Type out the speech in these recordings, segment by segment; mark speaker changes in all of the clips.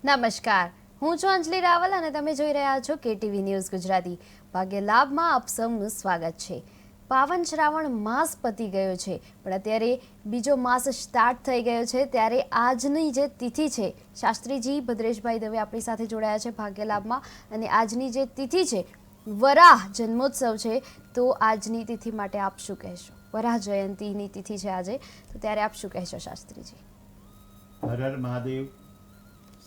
Speaker 1: નમસ્કાર, હું છું અંજલિ રાવલ અને તમે જોઈ રહ્યા છો કેટીવી ન્યૂઝ ગુજરાતી. ભાગ્ય લાભમાં આપ સૌનું સ્વાગત છે. પાવન શ્રાવણ માસ પતી ગયો છે, પણ અત્યારે બીજો માસ સ્ટાર્ટ થઈ ગયો છે. ત્યારે આજની જે તિથિ છે, શાસ્ત્રીજી ભદ્રેશભાઈ દવે આપણી સાથે જોડાયા છે ભાગ્ય લાભમાં, અને આજની જે તિથિ છે વરાહ જન્મોત્સવ છે. તો આજની તિથિ માટે આપ શું કહેશો? વરાહ જયંતીની તિથિ છે આજે, તો ત્યારે આપ શું કહેશો શાસ્ત્રીજી?
Speaker 2: હર હર મહાદેવ.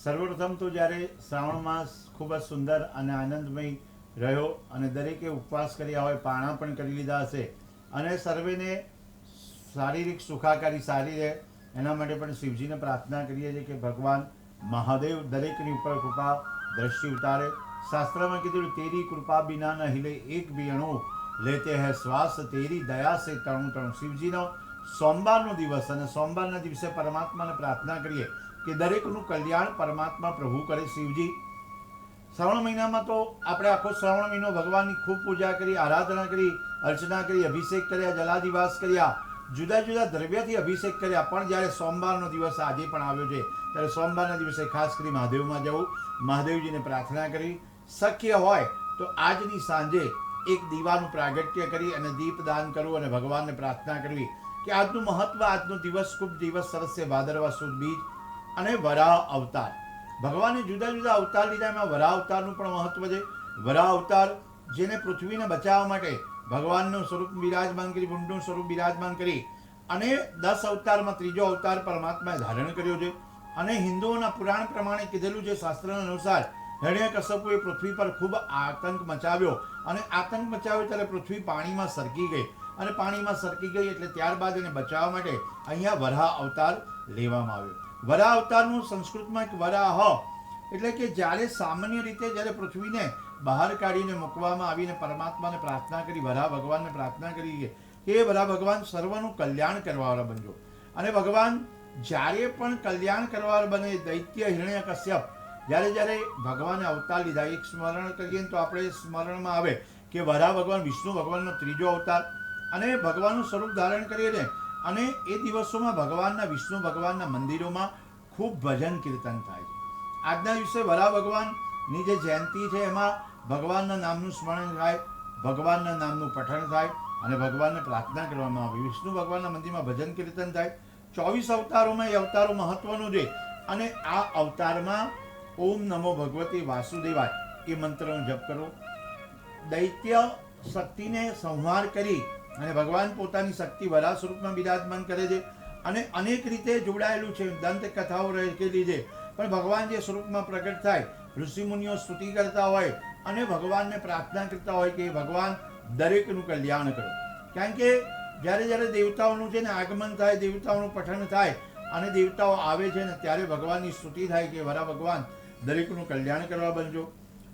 Speaker 2: સર્વપ્રથમ તો જ્યારે શ્રાવણ માસ ખૂબ જ સુંદર અને આનંદમય રહ્યો અને દરેકે ઉપવાસ કર્યા હોય, પારણા પણ કરી લીધા હશે અને સર્વેને શારીરિક સુખાકારી સારી રહે એના માટે પણ શિવજીને પ્રાર્થના કરીએ છીએ કે ભગવાન મહાદેવ દરેકની ઉપર કૃપા દ્રષ્ટિ ઉતારે. શાસ્ત્રમાં કીધું તેરી કૃપા બિના ન हिले એક બી અણુ લેતે હૈ શ્વાસ તેરી દયા સે તણું તણું. શિવજીનો સોમવારનો દિવસ અને સોમવારના દિવસે પરમાત્માને પ્રાર્થના કરીએ કે દરેકનું કલ્યાણ પરમાત્મા પ્રભુ કરે. શિવજી શ્રાવણ મહિનામાં તો આપણે આખો શ્રાવણ મહિનો ભગવાનની ખૂબ પૂજા કરી, આરાધના કરી, અર્ચના કરી, અભિષેક કર્યા, જલાદિવાસ કર્યા, જુદા જુદા દ્રવ્યથી અભિષેક કર્યા. પણ જ્યારે સોમવારનો દિવસ આજે પણ આવ્યો છે ત્યારે સોમવારના દિવસે ખાસ કરી મહાદેવમાં જવું, મહાદેવજીને પ્રાર્થના કરી, શક્ય હોય તો આજની સાંજે એક દીવાનું પ્રાગટ્ય કરી અને દીપદાન કરવું અને ભગવાનને પ્રાર્થના કરવી કે આજનું મહત્વ, આજનો દિવસ ખૂબ દિવસ સરસ છે. ભાદરવા સુદ બીજ અને વરાહ અવતાર, ભગવાને જુદા જુદા અવતાર લીધા, એમાં વરાહ અવતારનું પણ મહત્વ છે. વરાહ અવતાર જેને પૃથ્વીને બચાવવા માટે ભગવાનનું સ્વરૂપ બિરાજમાન કરી, ભૂંડનું સ્વરૂપ બિરાજમાન કરી અને 10 અવતારમાં ત્રીજો અવતાર પરમાત્માએ ધારણ કર્યો છે. અને હિન્દુઓના પુરાણ પ્રમાણે કીધેલું છે, શાસ્ત્રના અનુસાર હિરણ્યકશ્યપુએ પૃથ્વી પર ખૂબ આતંક મચાવ્યો અને આતંક મચાવ્યો ત્યારે પૃથ્વી પાણીમાં સરકી ગઈ અને પાણીમાં સરકી ગઈ એટલે ત્યારબાદ એને બચાવવા માટે અહીંયા વરાહ અવતાર લેવામાં આવ્યો. વરાહ અવતારનું સંસ્કૃતમાં એક વરાહ એટલે કે જ્યારે સામાન્ય રીતે જ્યારે પૃથ્વીને બહાર કાઢીને મૂકવામાં આવીને પરમાત્માને પ્રાર્થના કરી, વરાહ ભગવાનને પ્રાર્થના કરી કે વરાહ ભગવાન સર્વનું કલ્યાણ કરવાવાળા બનજો. અને ભગવાન જ્યારે પણ કલ્યાણ કરવાવાળા બને, દૈત્ય હિરણ્યકશ્યપ જ્યારે જ્યારે ભગવાને અવતાર લીધા, એક સ્મરણ કરીએ તો આપણે સ્મરણમાં આવે કે વરાહ ભગવાન વિષ્ણુ ભગવાનનો ત્રીજો અવતાર અને ભગવાનનું સ્વરૂપ ધારણ કરીએ ને. અને એ દિવસોમાં ભગવાનના વિષ્ણુ ભગવાનના મંદિરોમાં ખૂબ ભજન કીર્તન થાય છે. આજના દિવસે વરાહ ભગવાનની જે જયંતિ છે એમાં ભગવાનના નામનું સ્મરણ થાય, ભગવાનના નામનું પઠન થાય અને ભગવાનને પ્રાર્થના કરવામાં આવે. વિષ્ણુ ભગવાનના મંદિરમાં ભજન કીર્તન થાય. 24 અવતારોમાં એ અવતારો મહત્વનો છે અને આ અવતારમાં ઓમ નમો ભગવતે વાસુદેવાય એ મંત્રનો જપ કરો. દૈત્ય શક્તિને સંહાર કરી અને ભગવાન પોતાની શક્તિ વરાહ સ્વરૂપમાં બિરાજમાન કરે છે અને અનેક રીતે જોડાયેલું છે, દંત કથાઓ રહેલી છે. પણ ભગવાન જે સ્વરૂપમાં પ્રગટ થાય, ઋષિમુનિઓ સ્તુતિ કરતા હોય અને ભગવાનને પ્રાર્થના કરતા હોય કે ભગવાન દરેકનું કલ્યાણ કરો. કારણ કે જ્યારે જ્યારે દેવતાઓનું છે ને આગમન થાય, દેવતાઓનું પઠન થાય અને દેવતાઓ આવે છે ને ત્યારે ભગવાનની સ્તુતિ થાય કે વરાહ ભગવાન દરેકનું કલ્યાણ કરવા બનજો.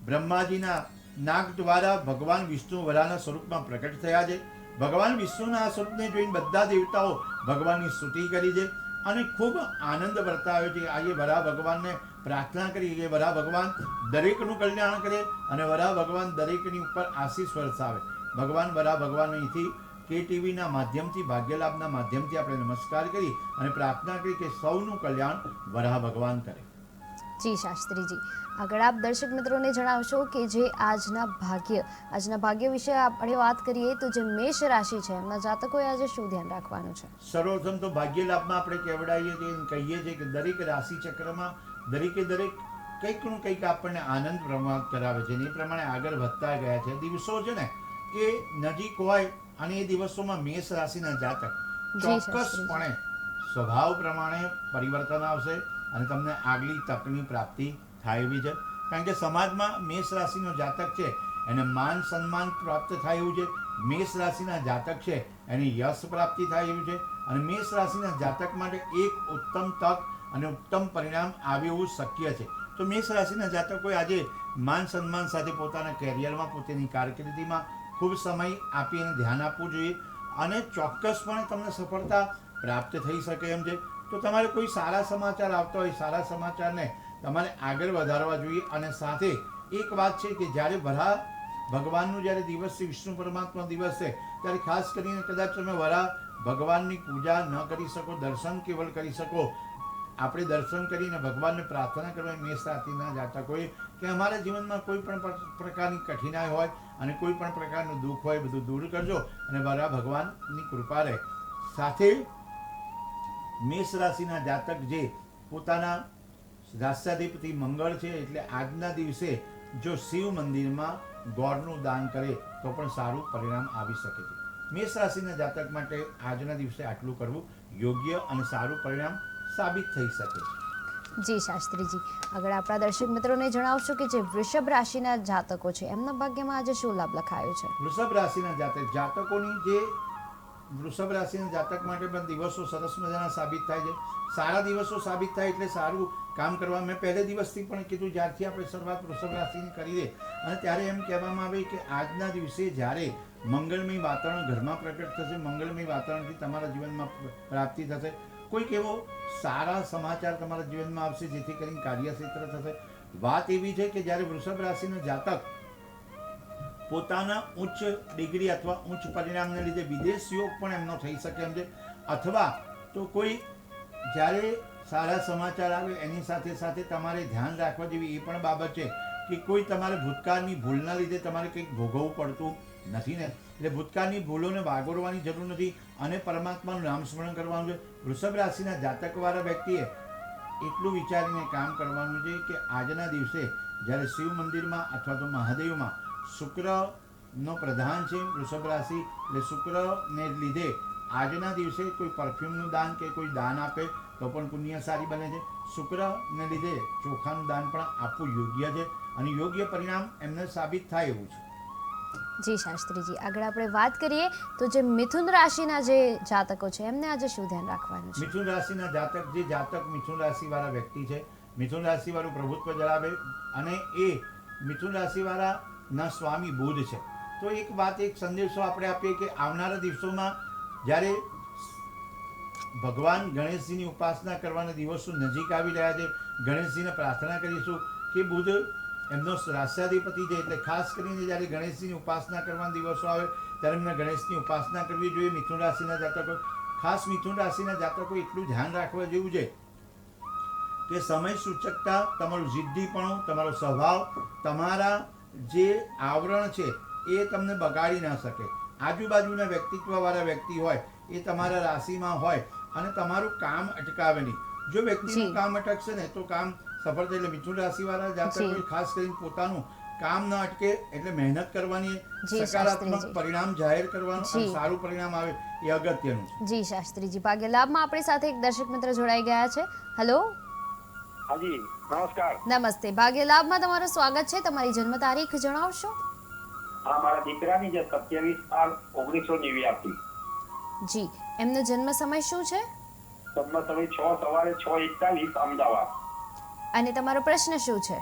Speaker 2: બ્રહ્માજીના નાગ દ્વારા ભગવાન વિષ્ણુ વરાહના સ્વરૂપમાં પ્રગટ થયા છે. ભગવાન વિષ્ણુના આ સ્વરૂપને જોઈને બધા દેવતાઓ ભગવાનની સ્તુતિ કરી છે અને ખૂબ આનંદ વર્તાવ્યો છે. આજે વરાહ ભગવાનને પ્રાર્થના કરી કે વરાહ ભગવાન દરેકનું કલ્યાણ કરે અને વરાહ ભગવાન દરેકની ઉપર આશીષ વરસાવે. ભગવાન વરાહ ભગવાન અહીંથી કેટીવીના માધ્યમથી, ભાગ્યલાભના માધ્યમથી આપણે નમસ્કાર કરી અને પ્રાર્થના કરી કે સૌનું કલ્યાણ વરાહ ભગવાન કરે.
Speaker 1: જી શાસ્ત્રીજી, આગળ આપ દર્શક મિત્રોને જણાવશો કે જે આજના ભાગ્ય વિશે આપણે વાત કરીએ તો જે મેષ રાશિ છે એમના જાતકોએ આજે શું ધ્યાન રાખવાનું છે?
Speaker 2: સર્વપ્રથમ તો ભાગ્ય લાભમાં આપણે કહેવડાવીએ છીએ, કહીએ છીએ કે દરેક રાશિ ચક્રમાં દરેકે દરેક કંઈકનું કંઈક આપણને આનંદ પ્રમાણ કરાવે છે. એ પ્રમાણે આગળ વધતા ગયા છે. દિવસો છે ને એ નજીક હોય અને એ દિવસોમાં મેષ રાશિના જાતક ચોક્કસપણે સ્વભાવ પ્રમાણે પરિવર્તન આવશે અને તમને આગલી તકની પ્રાપ્તિ થાય એવી છે. કારણ કે સમાજમાં મેષ રાશિનો જાતક છે એને માન સન્માન પ્રાપ્ત થાય એવું છે. મેષ રાશિના જાતક છે એની યશ પ્રાપ્તિ થાય એવું છે અને મેષ રાશિના જાતક માટે એક ઉત્તમ તક અને ઉત્તમ પરિણામ આવે એવું શક્ય છે. તો મેષ રાશિના જાતકોએ આજે માન સન્માન સાથે પોતાના કેરિયરમાં, પોતાની કારકિર્દીમાં ખૂબ સમય આપી અને ધ્યાન આપવું જોઈએ અને ચોક્કસપણે તમને સફળતા પ્રાપ્ત થઈ શકે એમ છે. તો તમારે કોઈ સારા સમાચાર આવતા હોય, સારા સમાચારને તમારે આગળ વધારવા જોઈએ. અને સાથે એક વાત છે કે જ્યારે વરાહ ભગવાનનું જ્યારે દિવસ છે, વિષ્ણુ પરમાત્મા દિવસ છે, ત્યારે ખાસ કરીને કદાચ તમે વરાહ ભગવાનની પૂજા ન કરી શકો, દર્શન કેવલ કરી શકો આપણે દર્શન કરીને ભગવાનને પ્રાર્થના કરવા મેષ રાશિના જાતકોએ કે અમારા જીવનમાં કોઈ પણ પ્રકારની કઠિનાઈ હોય અને કોઈ પણ પ્રકારનું દુઃખ હોય બધું દૂર કરજો અને મારા ભગવાનની કૃપા રહે. સાથે મેષ રાશિના જાતક જે પોતાના રાષ્ટ્રાધિપતિ મંગળ છે એટલે આજના દિવસે જો શિવ મંદિરમાં ગોળનું દાન કરે તો પણ સારું પરિણામ આવી શકે છે. મેષ રાશિના જાતક માટે આજના દિવસે આટલું કરવું યોગ્ય અને સારું પરિણામ સાબિત થઈ શકે છે.
Speaker 1: જી શાસ્ત્રીજી, આગળ આપણા દર્શક મિત્રોને જણાવશો કે જે વૃષભ રાશિના જાતકો છે એમના ભાગ્યમાં આજે શું લાભ લખાયો છે?
Speaker 2: વૃષભ રાશિના જાતકોની જે વૃષભ રાશિના જાતક માટે પણ દિવસો સરસ મજાના સાબિત થાય છે. સારા દિવસો સાબિત થાય એટલે સારું કામ કરવા. મેં પહેલે દિવસથી પણ કીધું, જ્યારથી આપણે શરૂઆત વૃષભ રાશિની કરી દે અને ત્યારે એમ કહેવામાં આવે કે આજના દિવસે જ્યારે મંગળમય વાતાવરણ ઘરમાં પ્રગટ થશે, મંગળમય વાતાવરણથી તમારા જીવનમાં પ્રાપ્તિ થશે, કોઈક એવો સારા સમાચાર તમારા જીવનમાં આવશે જેથી કરીને કાર્યક્ષેત્ર થશે. વાત એવી છે કે જ્યારે વૃષભ રાશિનો જાતક પોતાના ઉચ્ચ ડિગ્રી અથવા ઉચ્ચ પરિણામને લીધે વિદેશ યોગ પણ એમનો થઈ શકે એમ છે, અથવા તો કોઈ જ્યારે સારા સમાચાર આવે એની સાથે સાથે તમારે ધ્યાન રાખવા જેવી એ પણ બાબત છે કે કોઈ તમારે ભૂતકાળની ભૂલના લીધે તમારે કંઈક ભોગવવું પડતું નથી ને. એટલે ભૂતકાળની ભૂલોને વાગોળવાની જરૂર નથી અને પરમાત્માનું નામ સ્મરણ કરવાનું છે. વૃષભ રાશિના જાતકવાળા વ્યક્તિએ એટલું વિચારીને કામ કરવાનું છે કે આજના દિવસે જ્યારે શિવ મંદિરમાં અથવા તો મહાદેવમાં શુક્રનો પ્રધાન છે વૃષભ રાશિ, એટલે શુક્રને લીધે આજના દિવસે કોઈ પરફ્યુમનું દાન કે કોઈ દાન આપે તો પણ પુણ્યશાળી બને છે. શુક્રને લીધે ચોખાનું દાન પણ આપવું યોગ્ય છે અને યોગ્ય પરિણામ એમને સાબિત થાય એવું છે.
Speaker 1: જી શાસ્ત્રીજી, આગળ આપણે વાત કરીએ તો જે મિથુન રાશિના જે જાતકો છે એમને આજે શું ધ્યાન રાખવાનું છે?
Speaker 2: મિથુન રાશિના જાતક મિથુન રાશિવાળા વ્યક્તિ છે, મિથુન રાશિવાળું પ્રભુત્વ ધરાવે અને એ મિથુન રાશિવાળાના સ્વામી બુધ છે. તો એક વાત, એક સંદેશો આપણે આપીએ કે આવનારા દિવસોમાં જ્યારે ભગવાન ગણેશજીની ઉપાસના કરવાના દિવસો નજીક આવી રહ્યા છે, ગણેશજીને પ્રાર્થના કરીશું કે બુધ એમનો રાષ્ટ્રાધિપતિ છે એટલે ખાસ કરીને જ્યારે ગણેશજીની ઉપાસના કરવાના દિવસો આવે ત્યારે એમને ગણેશની ઉપાસના કરવી જોઈએ. મિથુન રાશિના જાતકો, ખાસ મિથુન રાશિના જાતકો એટલું ધ્યાન રાખવા જેવું છે કે સમય સૂચકતા, તમારું જિદ્દીપણું, તમારો સ્વભાવ, તમારા જે આવરણ છે એ તમને બગાડી ના શકે. આજુબાજુના વ્યક્તિત્વવાળા વ્યક્તિ હોય એ તમારા રાશિમાં હોય અને તમારું કામ અટકાવે નહીં. જો વ્યક્તિનું કામ અટકશે ને તો કામ સફળ થાય. એટલે મિથુન રાશિવાળા જાતકોએ ખાસ કરીને પોતાનું કામ ન અટકે એટલે મહેનત કરવાની, સકારાત્મક પરિણામ જાહેર કરવાનું અને સારું પરિણામ આવે એ અગત્યનું છે.
Speaker 1: જી શાસ્ત્રીજી, ભાગ્ય લાભમાં આપણી સાથે એક દર્શક મિત્ર જોડાઈ ગયા છે. હેલો.
Speaker 3: હાજી, નમસ્કાર.
Speaker 1: નમસ્તે. ભાગ્ય લાભમાં તમારું સ્વાગત છે. તમારી જન્મ તારીખ જણાવશો?
Speaker 3: હા, મારા દીકરાની જે 27/5/1989.
Speaker 1: જી, એમનો જન્મ સમય શું છે?
Speaker 3: જન્મ સમય 6 સવારે 6:41 અમદાવાદ.
Speaker 1: અને તમારો પ્રશ્ન શું છે?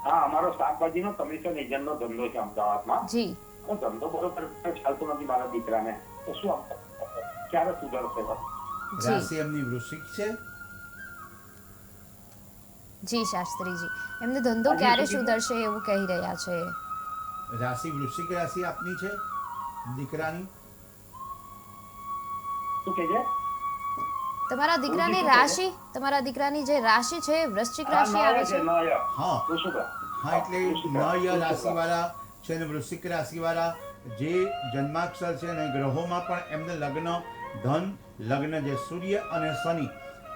Speaker 3: હા, અમારો શાકભાજીનો કમિશન એજન્ટનો ધંધો છે અમદાવાદમાં.
Speaker 1: જી.
Speaker 3: તો ધંધો બરોબર ચાલતો નથી મારા દીકરાને, તો શું ક્યારે સુધરશે?
Speaker 2: રાશિ એમની વૃશ્ચિક છે.
Speaker 1: જી શાસ્ત્રીજી, એમનો ધંધો ક્યારે સુધરશે એવું કહી રહ્યા છે.
Speaker 2: રાશિ વૃશ્ચિક રાશિ આપની છે દીકરાની.
Speaker 3: શું કહે છે?
Speaker 1: તમારા દીકરાની રાશિ, તમારા દીકરાની જે રાશિ છે વૃશ્ચિક રાશિ આવે છે.
Speaker 2: હા, એટલે નય રાશિવાળા છે ને વૃશ્ચિક રાશિવાળા જે જન્માક્ષર છે ને ગ્રહોમાં પણ એમને લગ્ન, ધન, લગ્ન જે સૂર્ય અને શનિ,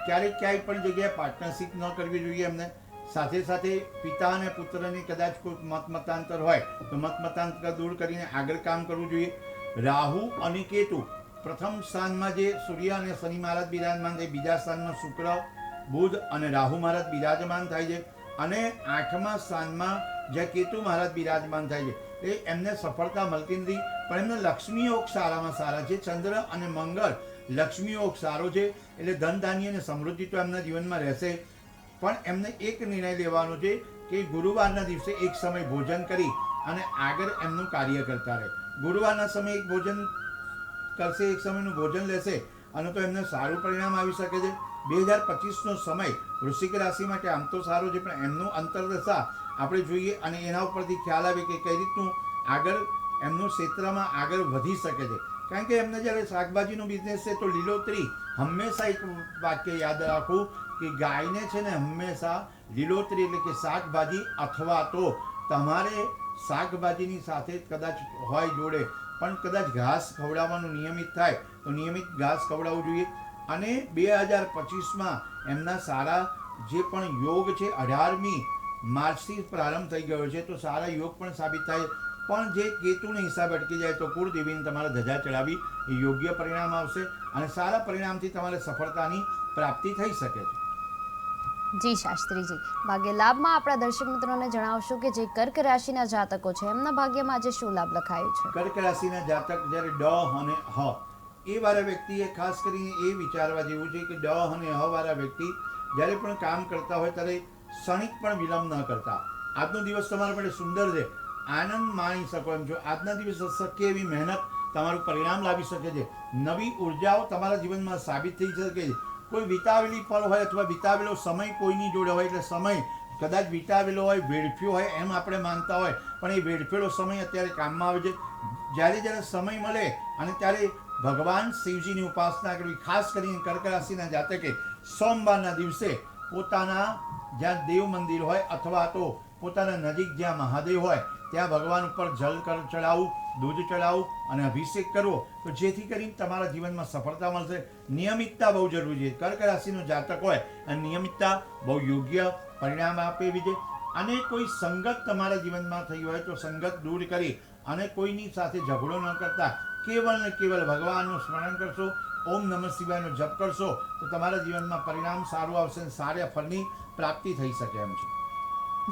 Speaker 2: ક્યાંય પણ જગ્યાએ પાર્ટનરશિપ ન કરવી જોઈએ એમને. સાથે સાથે પિતા અને પુત્રની કદાચ કોઈ મતાંતર હોય તો મતાંતર દૂર કરીને આગળ કામ કરવું જોઈએ. રાહુ અને કેતુ પ્રથમ સ્થાનમાં જે સૂર્ય અને શનિ મહારાજ બિરાજમાન થાય, બીજા સ્થાનમાં શુક્ર, બુધ અને રાહુ મહારાજ બિરાજમાન થાય છે અને 8મા સ્થાનમાં જ્યાં કેતુ મહારાજ બિરાજમાન થાય છે એ એમને સફળતા મળતી નથી. પણ એમને લક્ષ્મી યોગ સારામાં સારા છે. ચંદ્ર અને મંગળ લક્ષ્મી યોગ સારો છે એટલે ધન, ધાન્ય અને સમૃદ્ધિ તો એમના જીવનમાં રહેશે. પણ એમને એક નિર્ણય લેવાનો છે કે ગુરુવારના દિવસે એક સમય ભોજન કરી અને આગળ એમનું કાર્ય કરતા રહે. ગુરુવારના સમયે એક ભોજન કરશે, એક સમયનું ભોજન લેશે અને તો એમને સારું પરિણામ આવી શકે છે. 2025નો સમય વૃશ્ચિક રાશિ માટે આમ તો સારો છે પણ એમનું અંતરદશા આપણે જોઈએ અને એના ઉપરથી ખ્યાલ આવે કે કઈ રીતનું આગળ એમનું ક્ષેત્રમાં આગળ વધી શકે છે. કારણ કે એમને જ્યારે શાકભાજીનો બિઝનેસ છે તો લીલોતરી હંમેશા એક વાક્ય યાદ રાખવું કે ગાયને છે ને હંમેશા લીલોતરી એટલે કે શાકભાજી અથવા તો તમારે શાકભાજીની સાથે કદાચ હોય જોડે પણ કદાચ ઘાસ ખવડાવવાનું નિયમિત થાય તો નિયમિત ઘાસ ખવડાવવું જોઈએ. અને 2025માં એમના સારા જે પણ યોગ છે 18મી માર્ચથી પ્રારંભ થઈ ગયો છે તો સારા યોગ પણ સાબિત થાય. પણ જે કેતુને હિસાબ અટકી જાય તો કુળદેવીને તમારે ધજા ચડાવી એ યોગ્ય પરિણામ આવશે અને સારા પરિણામથી તમારે સફળતાની પ્રાપ્તિ થઈ શકે છે.
Speaker 1: જી શાસ્ત્રીજી, ભાગ્ય લાભમાં આપણા દર્શક મિત્રોને જણાવશો કે જે કર્ક રાશિના જાતકો છે એમના ભાગ્યમાં આજે શું લાભ લખાયું છે?
Speaker 2: કર્ક રાશિના જાતક જ્યારે ડ અને હ એ વાળા વ્યક્તિએ ખાસ કરીને એ વિચારવા જેવું છે કે ડ અને હ વાળા વ્યક્તિ જ્યારે પણ કામ કરતા હોય ત્યારે ક્ષણિક પણ વિલંબ ન કરતા. આજનો દિવસ તમારા માટે સુંદર છે, આનંદ માણી શકો એમ છો. આજના દિવસે શક્ય એવી મહેનત તમારું પરિણામ લાવી શકે છે. નવી ઉર્જાઓ તમારા જીવનમાં સાબિત થઈ શકે છે. કોઈ વિતાવેલી પળ હોય અથવા વિતાવેલો સમય કોઈની જોડે હોય એટલે સમય કદાચ વિતાવેલો હોય, વેડફ્યો હોય એમ આપણે માનતા હોય પણ એ વેડફેલો સમય અત્યારે કામમાં આવે છે. જ્યારે જ્યારે સમય મળે અને ત્યારે ભગવાન શિવજીની ઉપાસના કરવી. ખાસ કરીને કર્ક રાશિના જાતકે સોમવારના દિવસે પોતાના જ્યાં દેવ મંદિર હોય અથવા તો પોતાના નજીક જ્યાં મહાદેવ હોય ત્યાં ભગવાન ઉપર જલ ચડાવવું, દૂધ ચડાવવું અને અભિષેક કરવો તો જેથી કરીને તમારા જીવનમાં સફળતા મળશે. નિયમિતતા બહુ જરૂરી છે. કર્ક રાશિનો જાતક હોય અને નિયમિતતા બહુ યોગ્ય પરિણામ આપે એવી છે. અને કોઈ સંગત તમારા જીવનમાં થઈ હોય તો સંગત દૂર કરી અને કોઈની સાથે ઝઘડો ન કરતા કેવળ ને કેવળ ભગવાનનું સ્મરણ કરશો, ઓમ નમઃ શિવાયનો જપ કરશો તો તમારા જીવનમાં પરિણામ સારું આવશે અને સારા ફળની પ્રાપ્તિ થઈ શકે એમ છે.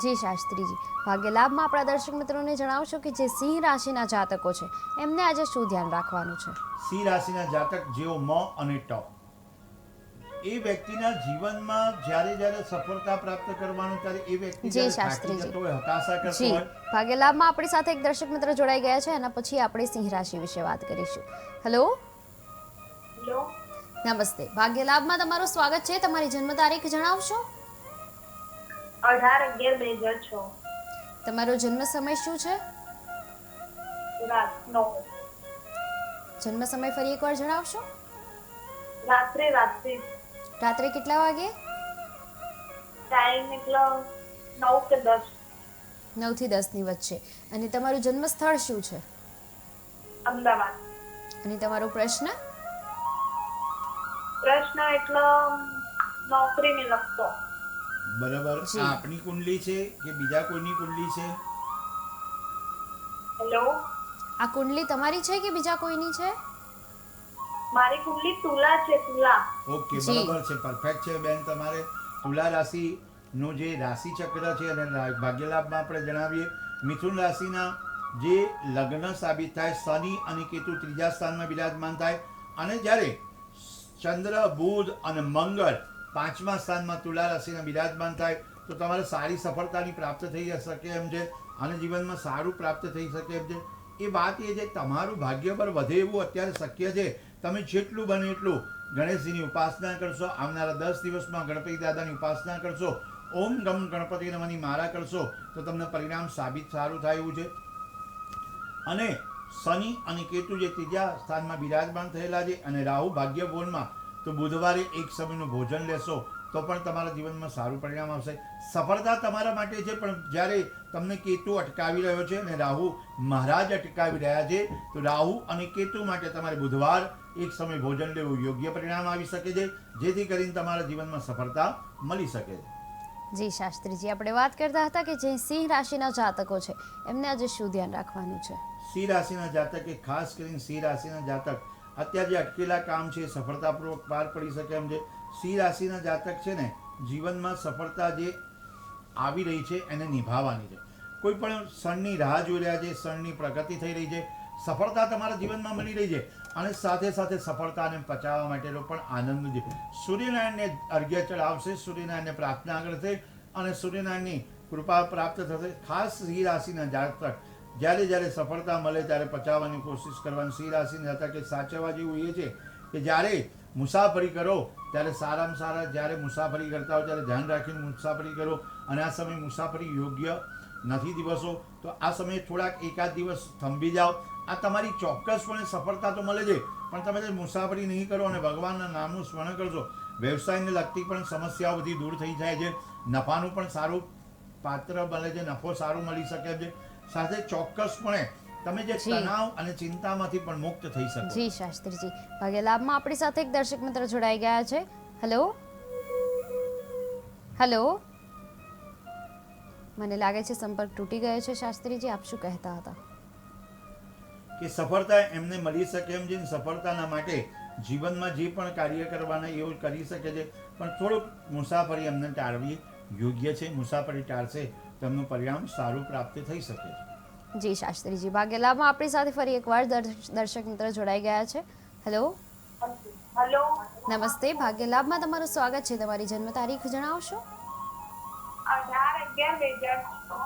Speaker 1: જી શાસ્ત્રીજી, ભાગ્ય લાભમાં આપણા દર્શક મિત્રોને જણાવશો કે જે સિંહ રાશિના જાતકો છે એમને આજે શું ધ્યાન રાખવાનું છે?
Speaker 2: સિંહ રાશિના જાતક જેઓ મ અને ટ એ વ્યક્તિના જીવનમાં જ્યારે જ્યારે સફળતા પ્રાપ્ત કરવાનું ત્યારે એ વ્યક્તિ
Speaker 1: જી
Speaker 2: જ્યારે થાકી
Speaker 1: શાસ્ત્રીજી.
Speaker 2: જતો હોય, હતાશા કરતો
Speaker 1: જી,
Speaker 2: હોય.
Speaker 1: ભાગ્ય લાભમાં આપણી સાથે એક દર્શક મિત્ર જોડાઈ ગયા છે એના પછી આપણે સિંહ રાશિ વિશે વાત કરીશું. હેલો,
Speaker 4: હેલો,
Speaker 1: નમસ્તે. ભાગ્ય લાભમાં તમારું સ્વાગત છે. તમારી જન્મ તારીખ જણાવશો?
Speaker 4: 18/11/2006
Speaker 1: તમારો જન્મ સમય શું છે?
Speaker 4: રાત 9
Speaker 1: જન્મ સમય ફરી એકવાર જણાવશો?
Speaker 4: રાત્રે
Speaker 1: રાત્રે કેટલા વાગે?
Speaker 4: ટાઈમ એટલે 9 કે 10
Speaker 1: 9 થી 10 ની વચ્ચે. અને તમારું જન્મ સ્થળ શું છે?
Speaker 4: અમદાવાદ.
Speaker 1: અને તમારો પ્રશ્ન?
Speaker 4: પ્રશ્ન એટલે નોકરીને લગતો.
Speaker 2: બરાબર.
Speaker 1: જી.
Speaker 2: આ આપણી કુંડલી છે કે બીજા કોઈની કુંડલી છે?
Speaker 4: હેલો,
Speaker 1: આ કુંડલી તમારી છે કે બીજા કોઈની છે?
Speaker 4: મારી કુંડલી તુલા છે. તુલા.
Speaker 2: ઓકે,
Speaker 1: જી.
Speaker 2: બરાબર છે, પરફેક્ટ છે બેન. તમારે તુલા રાશિનું જે રાશિ ચક્ર છે અને ભાગ્યલાભમાં આપણે જણાવીએ મિથુન રાશિના જે લગ્ન સાબિત થાય, શનિ અને કેતુ ત્રીજા સ્થાનમાં બિરાજમાન થાય અને જ્યારે ચંદ્ર, બુધ અને મંગળ પાંચમા સ્થાનમાં તુલા રાશિના બિરાજમાન થાય તો તમારે સારી સફળતાની પ્રાપ્ત થઈ શકે એમ છે અને જીવનમાં સારું પ્રાપ્ત થઈ શકે એમ છે. એ વાત એ છે તમારું ભાગ્ય પર વધે એવું અત્યારે શક્ય છે. તમે જેટલું બને એટલું ગણેશજીની ઉપાસના કરશો, આવનારા 10 દિવસમાં ગણપતિ દાદાની ઉપાસના કરશો, ઓમ ગમ ગણપતિ નમઃની માળા કરશો તો તમને પરિણામ સાબિત સારું થાય એવું છે. અને શનિ અને કેતુ જે ત્રીજા સ્થાનમાં બિરાજમાન થયેલા છે અને રાહુ ભાગ્ય ભવનમાં તો બુધવારે એક સમયનું ભોજન લેશો તો પણ તમારા જીવનમાં સારું પરિણામ આવશે. સફળતા તમારા માટે છે પણ જ્યારે તમને કેતુ અટકાવી રહ્યો છે અને રાહુ મહારાજ અટકાવી રહ્યા છે તો રાહુ અને કેતુ માટે તમારે બુધવાર એક સમય ભોજન લેવું યોગ્ય પરિણામ આવી શકે છે જેથી કરીને તમારા જીવનમાં સફળતા મળી શકે છે.
Speaker 1: જી શાસ્ત્રીજી, આપણે વાત કરતા હતા કે જે સિંહ રાશિના જાતકો છે એમને આજે શું ધ્યાન રાખવાનું છે?
Speaker 2: સિંહ રાશિના જાતક એ ખાસ કરીને સિંહ રાશિના જાતક અત્યારે જે અટકેલા કામ છે સફળતાપૂર્વક પાર પડી શકે એમ છે. સિંહ રાશિના જાતક છે ને જીવનમાં સફળતા જે આવી રહી છે એને નિભાવવાની છે. કોઈ પણ ક્ષણની રાહ જોઈ રહ્યા છે, ક્ષણની પ્રગતિ થઈ રહી છે, સફળતા તમારા જીવનમાં મળી રહી છે અને સાથે સાથે સફળતાને પચાવવા માટેનો પણ આનંદ છે. સૂર્યનારાયણને અર્ઘ્ય ચડાવશે, સૂર્યનારાયણને પ્રાર્થના કરશે અને સૂર્યનારાયણની કૃપા પ્રાપ્ત થશે. ખાસ સિંહ રાશિના જાતક જ્યારે જ્યારે સફળતા મળે ત્યારે પચાવવાની કોશિશ કરવાની. સિંહ રાશિના જાતકે સાચવવા જેવું એ છે કે જ્યારે મુસાફરી કરો ત્યારે સારામાં સારા જ્યારે મુસાફરી કરતા હોય ત્યારે ધ્યાન રાખીને મુસાફરી કરો અને આ સમય મુસાફરી યોગ્ય નથી દિવસો તો આ સમયે થોડાક એકાદ દિવસ થંભી જાઓ. આ તમારી ચોક્કસપણે સફળતા તો મળે છે પણ તમે જે મુસાફરી નહીં કરો અને ભગવાનના નામનું સ્મરણ કરશો વ્યવસાયને લગતી પણ સમસ્યાઓ બધી દૂર થઈ જાય છે, નફાનું પણ સારું પાત્ર મળે છે, નફો સારો મળી શકે છે, સાથે ચોક્કસપણે તમે જે
Speaker 1: જી.
Speaker 2: તણાવ અને ચિંતામાંથી પણ મુક્ત થઈ શકો.
Speaker 1: જી શાસ્ત્રીજી, ભાગ્ય લાભમાં આપણી સાથે એક દર્શક મિત્ર જોડાઈ ગયા છે. હેલો હેલો, મને લાગે છે સંપર્ક તૂટી ગયો છે. શાસ્ત્રીજી, આપ શું કહેતા હતા?
Speaker 2: કે સફળતા એમને મળી શકે એમ છે, સફળતાના માટે જીવનમાં જે પણ કાર્ય કરવાના એવું કરી શકે છે, પણ થોડુંક મુસાફરી એમને ટાળવી યોગ્ય છે. મુસાફરી ટાળશે તો એમનું પરિણામ સારું પ્રાપ્ત થઈ શકે છે.
Speaker 1: જી શાસ્ત્રીજી, ભાગ્ય લાભમાં આપણી સાથે ફરી એકવાર દર્શક મિત્ર જોડાઈ ગયા છે. હેલો
Speaker 4: હેલો
Speaker 1: નમસ્તે, ભાગ્ય લાભમાં તમારું સ્વાગત છે. તમારી જન્મ તારીખ જણાવશો?
Speaker 4: 18/11/2006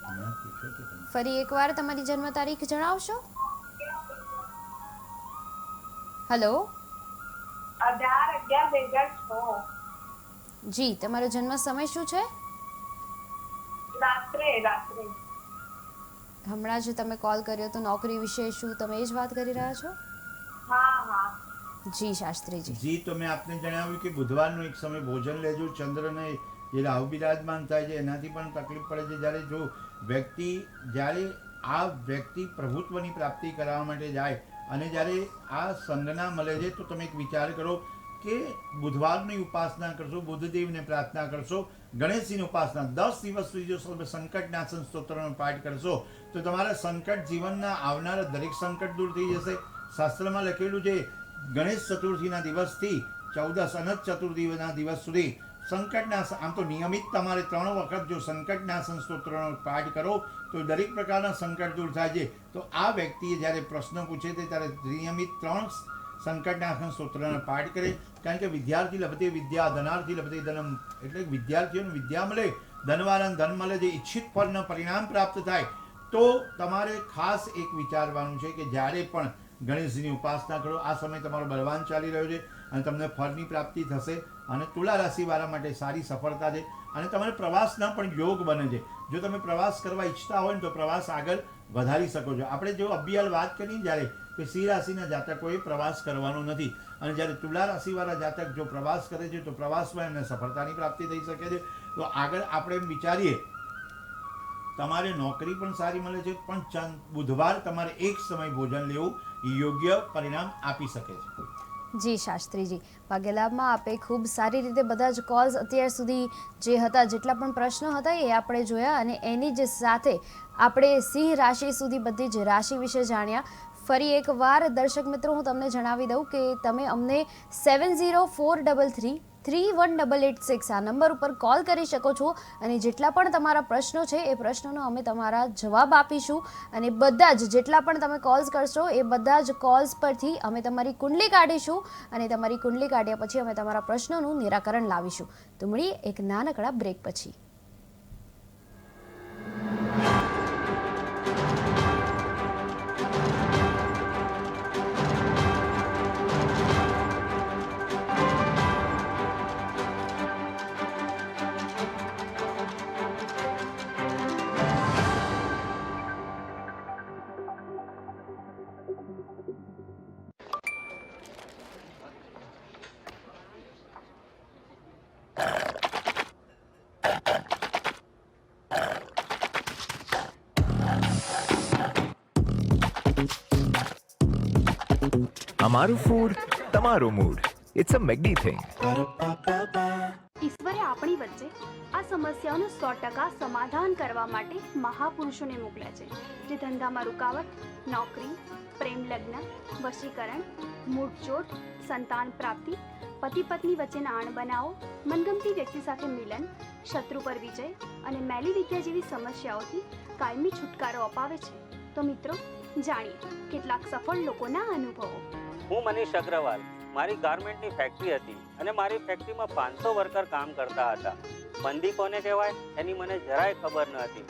Speaker 2: હમણાં પૂછો તો તમે.
Speaker 1: ફરી એકવાર તમારી જન્મ તારીખ જણાવશો? હેલો
Speaker 4: 18/11/2006
Speaker 1: જી, તમારો જન્મ સમય શું છે?
Speaker 4: રાત્રે
Speaker 1: હમણાં જ તમે કોલ કર્યો તો નોકરી વિશે શું તમે એ જ વાત કરી રહ્યા છો?
Speaker 4: હા
Speaker 1: જી શાસ્ત્રીજી.
Speaker 2: જી, તો મેં આપને જણાવ્યું કે બુધવારનો એક સમય ભોજન લેજો. ચંદ્રને જે રાહુ બિરાજમાન થાય છે એનાથી પણ તકલીફ પડે છે. જ્યારે જો વ્યક્તિ પ્રભુત્વની પ્રાપ્તિ કરવા માટે જાય અને જ્યારે આ સંજ્ઞા મળે છે, તો તમે એક વિચાર કરો કે બુધવારની ઉપાસના કરશો, બુધદેવને પ્રાર્થના કરશો, ગણેશજીની ઉપાસના 10 દિવસ સુધી જો સંકટનાશન સ્તોત્રનો પાઠ કરશો તો તમારા સંકટ, જીવનના આવનારા દરેક સંકટ દૂર થઈ જશે. શાસ્ત્રમાં લખેલું છે ગણેશ ચતુર્થીના દિવસથી 14 અનંત ચતુર્થીના દિવસ સુધી સંકટનાશન, આમ તો નિયમિત તમારે 3 વખત જો સંકટનાશન સ્તોત્રનો પાઠ કરો તો દરેક પ્રકારના સંકટ દૂર થાય છે. તો આ વ્યક્તિએ જ્યારે પ્રશ્ન પૂછે છે ત્યારે નિયમિત 3 સંકટનાશન સ્તોત્રનો પાઠ કરે. કારણ કે વિદ્યાર્થી લભતે વિદ્યા, ધનાર્થી લભતે ધનમ, એટલે વિદ્યાર્થીઓને વિદ્યા મળે, ધનવાળાને ધન મળે, જે ઈચ્છિત ફળનું પરિણામ પ્રાપ્ત થાય. તો તમારે ખાસ એક વિચારવાનું છે કે જ્યારે પણ ગણેશજીની ઉપાસના કરો, આ સમય તમારો બળવાન ચાલી રહ્યો છે અને તમને ફળની પ્રાપ્તિ થશે. અને તુલા રાશિવાળા માટે સારી સફળતા છે અને તમારે પ્રવાસના પણ યોગ બને છે. જો તમે પ્રવાસ કરવા ઈચ્છતા હોય ને તો પ્રવાસ આગળ વધારી શકો છો. આપણે જો અભિયાલ વાત કરી જ્યારે કે સિંહ રાશિના જાતકોએ પ્રવાસ કરવાનો નથી, અને જ્યારે તુલા રાશિવાળા જાતક જો પ્રવાસ કરે છે તો પ્રવાસમાં એમને સફળતાની પ્રાપ્તિ થઈ શકે છે. તો આગળ આપણે એમ વિચારીએ, તમારે નોકરી પણ સારી મળે છે, પણ બુધવાર તમારે એક સમય ભોજન લેવું યોગ્ય પરિણામ આપી શકે છે.
Speaker 1: જી શાસ્ત્રીજી, ભાગ્ય લાભમાં આપે ખૂબ સારી રીતે બધા જ કોલ્સ અત્યાર સુધી જે હતા, જેટલા પણ પ્રશ્નો હતા એ આપણે જોયા, અને એની જ સાથે આપણે સિંહ રાશિ સુધી બધી જ રાશિ વિશે જાણ્યા. ફરી એકવાર દર્શક મિત્રો હું તમને જણાવી દઉં કે તમે અમને 7043331886 આ નંબર ઉપર કોલ કરી શકો છો, અને જેટલા પણ તમારા પ્રશ્નો છે એ પ્રશ્નોનો અમે તમારા જવાબ આપીશું. અને બધા જ જેટલા પણ તમે કોલ્સ કરશો એ બધા જ કોલ્સ પરથી અમે તમારી કુંડલી કાઢીશું, અને તમારી કુંડલી કાઢ્યા પછી અમે તમારા પ્રશ્નોનું નિરાકરણ લાવીશું. તો મળીએ એક નાનકડા બ્રેક પછી.
Speaker 5: અમારું ફૂડ તમારો મૂડ. ઇટ્સ અ મેગડી થિંગ.
Speaker 6: ઈશ્વરે આપણી વચ્ચે આ સમસ્યાઓનું 100% સમાધાન કરવા માટે મહાપુરુષોને મોકલ્યા છે, જે ધંધામાં રૂકાવટ, નોકરી, પ્રેમ લગ્ન, વશીકરણ, મૂળચોટ, સંતાન પ્રાપ્તિ, પતિ પત્ની વચ્ચેના અણબનાવો, મનગમતી વ્યક્તિ સાથે મિલન, શત્રુ પર વિજય અને મેલી વિદ્યા જેવી સમસ્યાઓથી કાયમી છુટકારો અપાવે છે. તો મિત્રો, જાણીએ કેટલાક સફળ લોકોના અનુભવો.
Speaker 7: હું મનીષ અગ્રવાલ. મારી ગાર્મેન્ટની ફેક્ટરી હતી અને મારી ફેક્ટરીમાં 500 વર્કર કામ કરતા હતા. મંદી કોને કહેવાય એની મને જરાય ખબર ન હતી,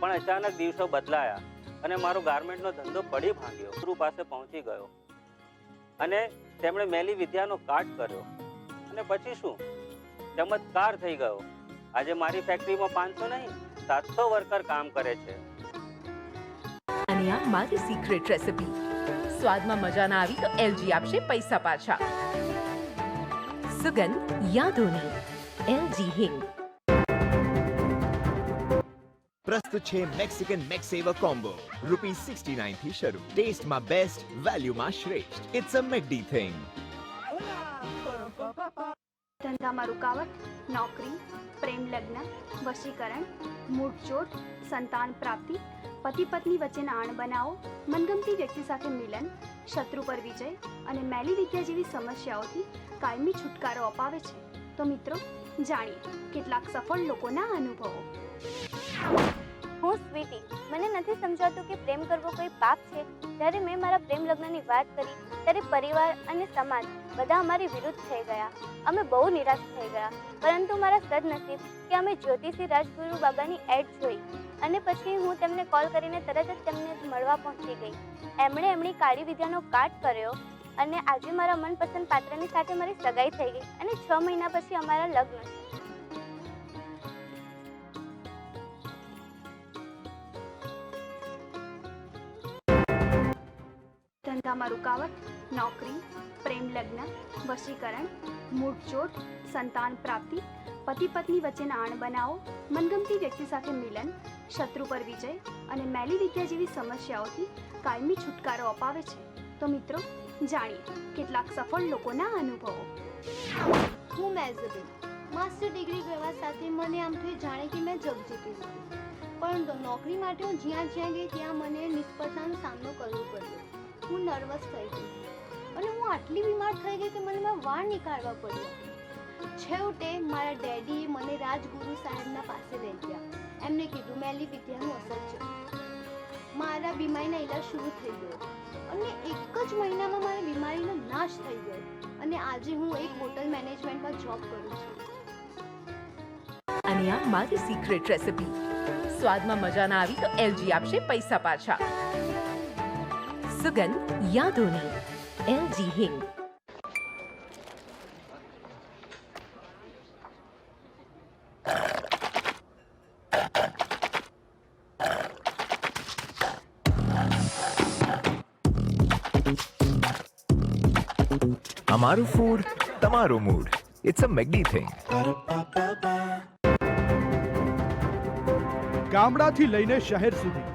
Speaker 7: પણ અચાનક દિવસો બદલાયા અને મારો ગાર્મેન્ટનો ધંધો પડી ભાંગ્યો. ગુરુ પાસે પહોંચી ગયો અને તેમણે મેલી વિદ્યાનો કાટ કર્યો, અને પછી શું, ચમત્કાર થઈ ગયો. આજે મારી ફેક્ટરીમાં 500 નહીં 700 વર્કર કામ કરે છે.
Speaker 8: અને આ મારી સિક્રેટ રેસિપી. સ્વાદમાં મજા ના આવી તો એલજી આપશે પૈસા પાછા. सुगंध यादोनी LG હિંગ.
Speaker 5: પ્રસ્તુત છે મેક્સિકન મેક્સેવર કોમ્બો ₹69 થી શરૂ. ટેસ્ટમાં બેસ્ટ, વેલ્યુમાં શ્રેષ્ઠ. It's a McD thing.
Speaker 6: ધંધામાં રૂકાવટ, નોકરી, પ્રેમ લગ્ન, વશીકરણ, મૂળચોટ, સંતાન પ્રાપ્તિ, પતિ પત્ની વચ્ચેના અણબનાવો, મનગમતી વ્યક્તિ સાથે મિલન, શત્રુ પર વિજય અને મેલી વિદ્યા જેવી સમસ્યાઓથી કાયમી છુટકારો અપાવે છે. તો મિત્રો, જાણીએ કેટલાક સફળ લોકોના અનુભવો.
Speaker 9: હું સ્વીટી. મને નથી સમજાતું કે પ્રેમ કરવો કોઈ પાપ છે. જ્યારે મેં મારા પ્રેમ લગ્નની વાત કરી ત્યારે પરિવાર અને સમાજ બધા અમારી વિરુદ્ધ થઈ ગયા. અમે બહુ નિરાશ થઈ ગયા. પરંતુ મારા સદનસીબ કે અમે જ્યોતિષી રાજગુરુ બાબાની એડ જોઈ અને પછી હું તેમને કોલ કરીને તરત જ તેમને મળવા પહોંચી ગઈ. એમણે એમની કાળી વિદ્યાનો કાટ કર્યો અને આજે મારા મનપસંદ પાત્રની સાથે મારી સગાઈ થઈ ગઈ અને 6 મહિના પછી અમારા લગ્ન છે.
Speaker 6: ધંધામાં રૂકાવટ, નોકરી, પ્રેમ લગ્ન, વશીકરણ, મૂળચોટ, સંતાન પ્રાપ્તિ, પતિ પત્ની વચ્ચેના અણબનાવો, મનગમતી વ્યક્તિ સાથે મિલન, શત્રુ પર વિજય અને મેલી વિદ્યા જેવી સમસ્યાઓથી કાયમી છુટકારો અપાવે છે. તો મિત્રો, જાણીએ કેટલાક સફળ લોકોના અનુભવો.
Speaker 10: હું મેઝબીન. માસ્ટર ડિગ્રી કરવા સાથે મને આમ થયું જાણે કે મેં જગ જીતી લીધું. પરંતુ નોકરી માટે હું જ્યાં ગઈ ત્યાં મને નિષ્ફળતાનો સામનો કરવો પડ્યો. હું નર્વસ થઈ ગઈ અને હું આટલી બીમાર થઈ ગઈ કે મને મારા વાળ નીકાળવા પડ્યા. છેવટે મારા ડેડીએ મને રાજગુરુ સાહેબના પાસે લઈ ગયા. એમને કીધું મેલી વિદ્યાનું અસર છે. મારા બીમારીનો ઈલાજ શરૂ થઈ ગયો અને એક જ મહિનામાં મારી બીમારીનો નાશ થઈ ગયો અને આજે હું એક હોટલ મેનેજમેન્ટમાં જોબ કરું છું.
Speaker 8: અને આ મારી સિક્રેટ રેસિપી. સ્વાદમાં મજા ના આવી તો LG આપશે પૈસા પાછા. સુગંધ यादोनी LG હિંગ.
Speaker 5: અમારું ફૂડ, તમારો mood. It's a McD thing.
Speaker 11: ગામડાથી લઈને શહેર સુધી,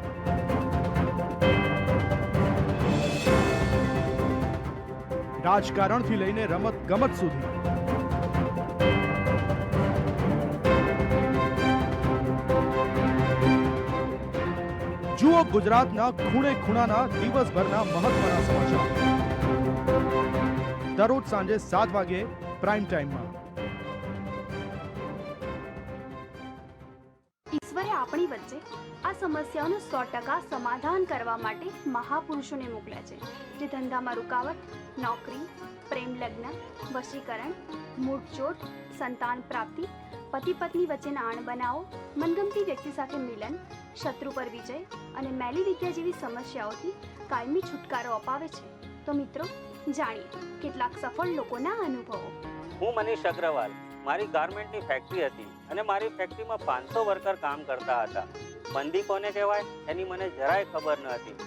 Speaker 11: રાજકારણથી લઈને રમત ગમત સુધી, જુઓ ગુજરાતના ખૂણે ખૂણાના દિવસભરના મહત્વના સમાચાર દરરોજ સાંજે 7 વાગે પ્રાઇમ ટાઈમમાં.
Speaker 6: ઈશ્વરે આપણી વચ્ચે આ સમસ્યાઓનું 100% સમાધાન કરવા માટે મહાપુરુષોને મોકલ્યા છે, જે ધંધામાં રૂકાવટ, નોકરી, પ્રેમ લગ્ન, વશીકરણ, મૂળચોટ, સંતાન પ્રાપ્તિ, પતિ પત્ની વચ્ચેના અણબનાવો, મનગમતી વ્યક્તિ સાથે મિલન, શત્રુ પર વિજય અને મેલી વિદ્યા જેવી સમસ્યાઓથી કાયમી છુટકારો અપાવે છે. તો મિત્રો, જાણીએ કેટલાક સફળ લોકોના અનુભવો.
Speaker 7: હું મનીષ અગ્રવાલ. મારી ગાર્મેન્ટની ફેક્ટરી હતી અને મારી ફેક્ટરીમાં 500 વર્કર કામ કરતા હતા. મંદી કોને કહેવાય એની મને જરાય ખબર ન હતી.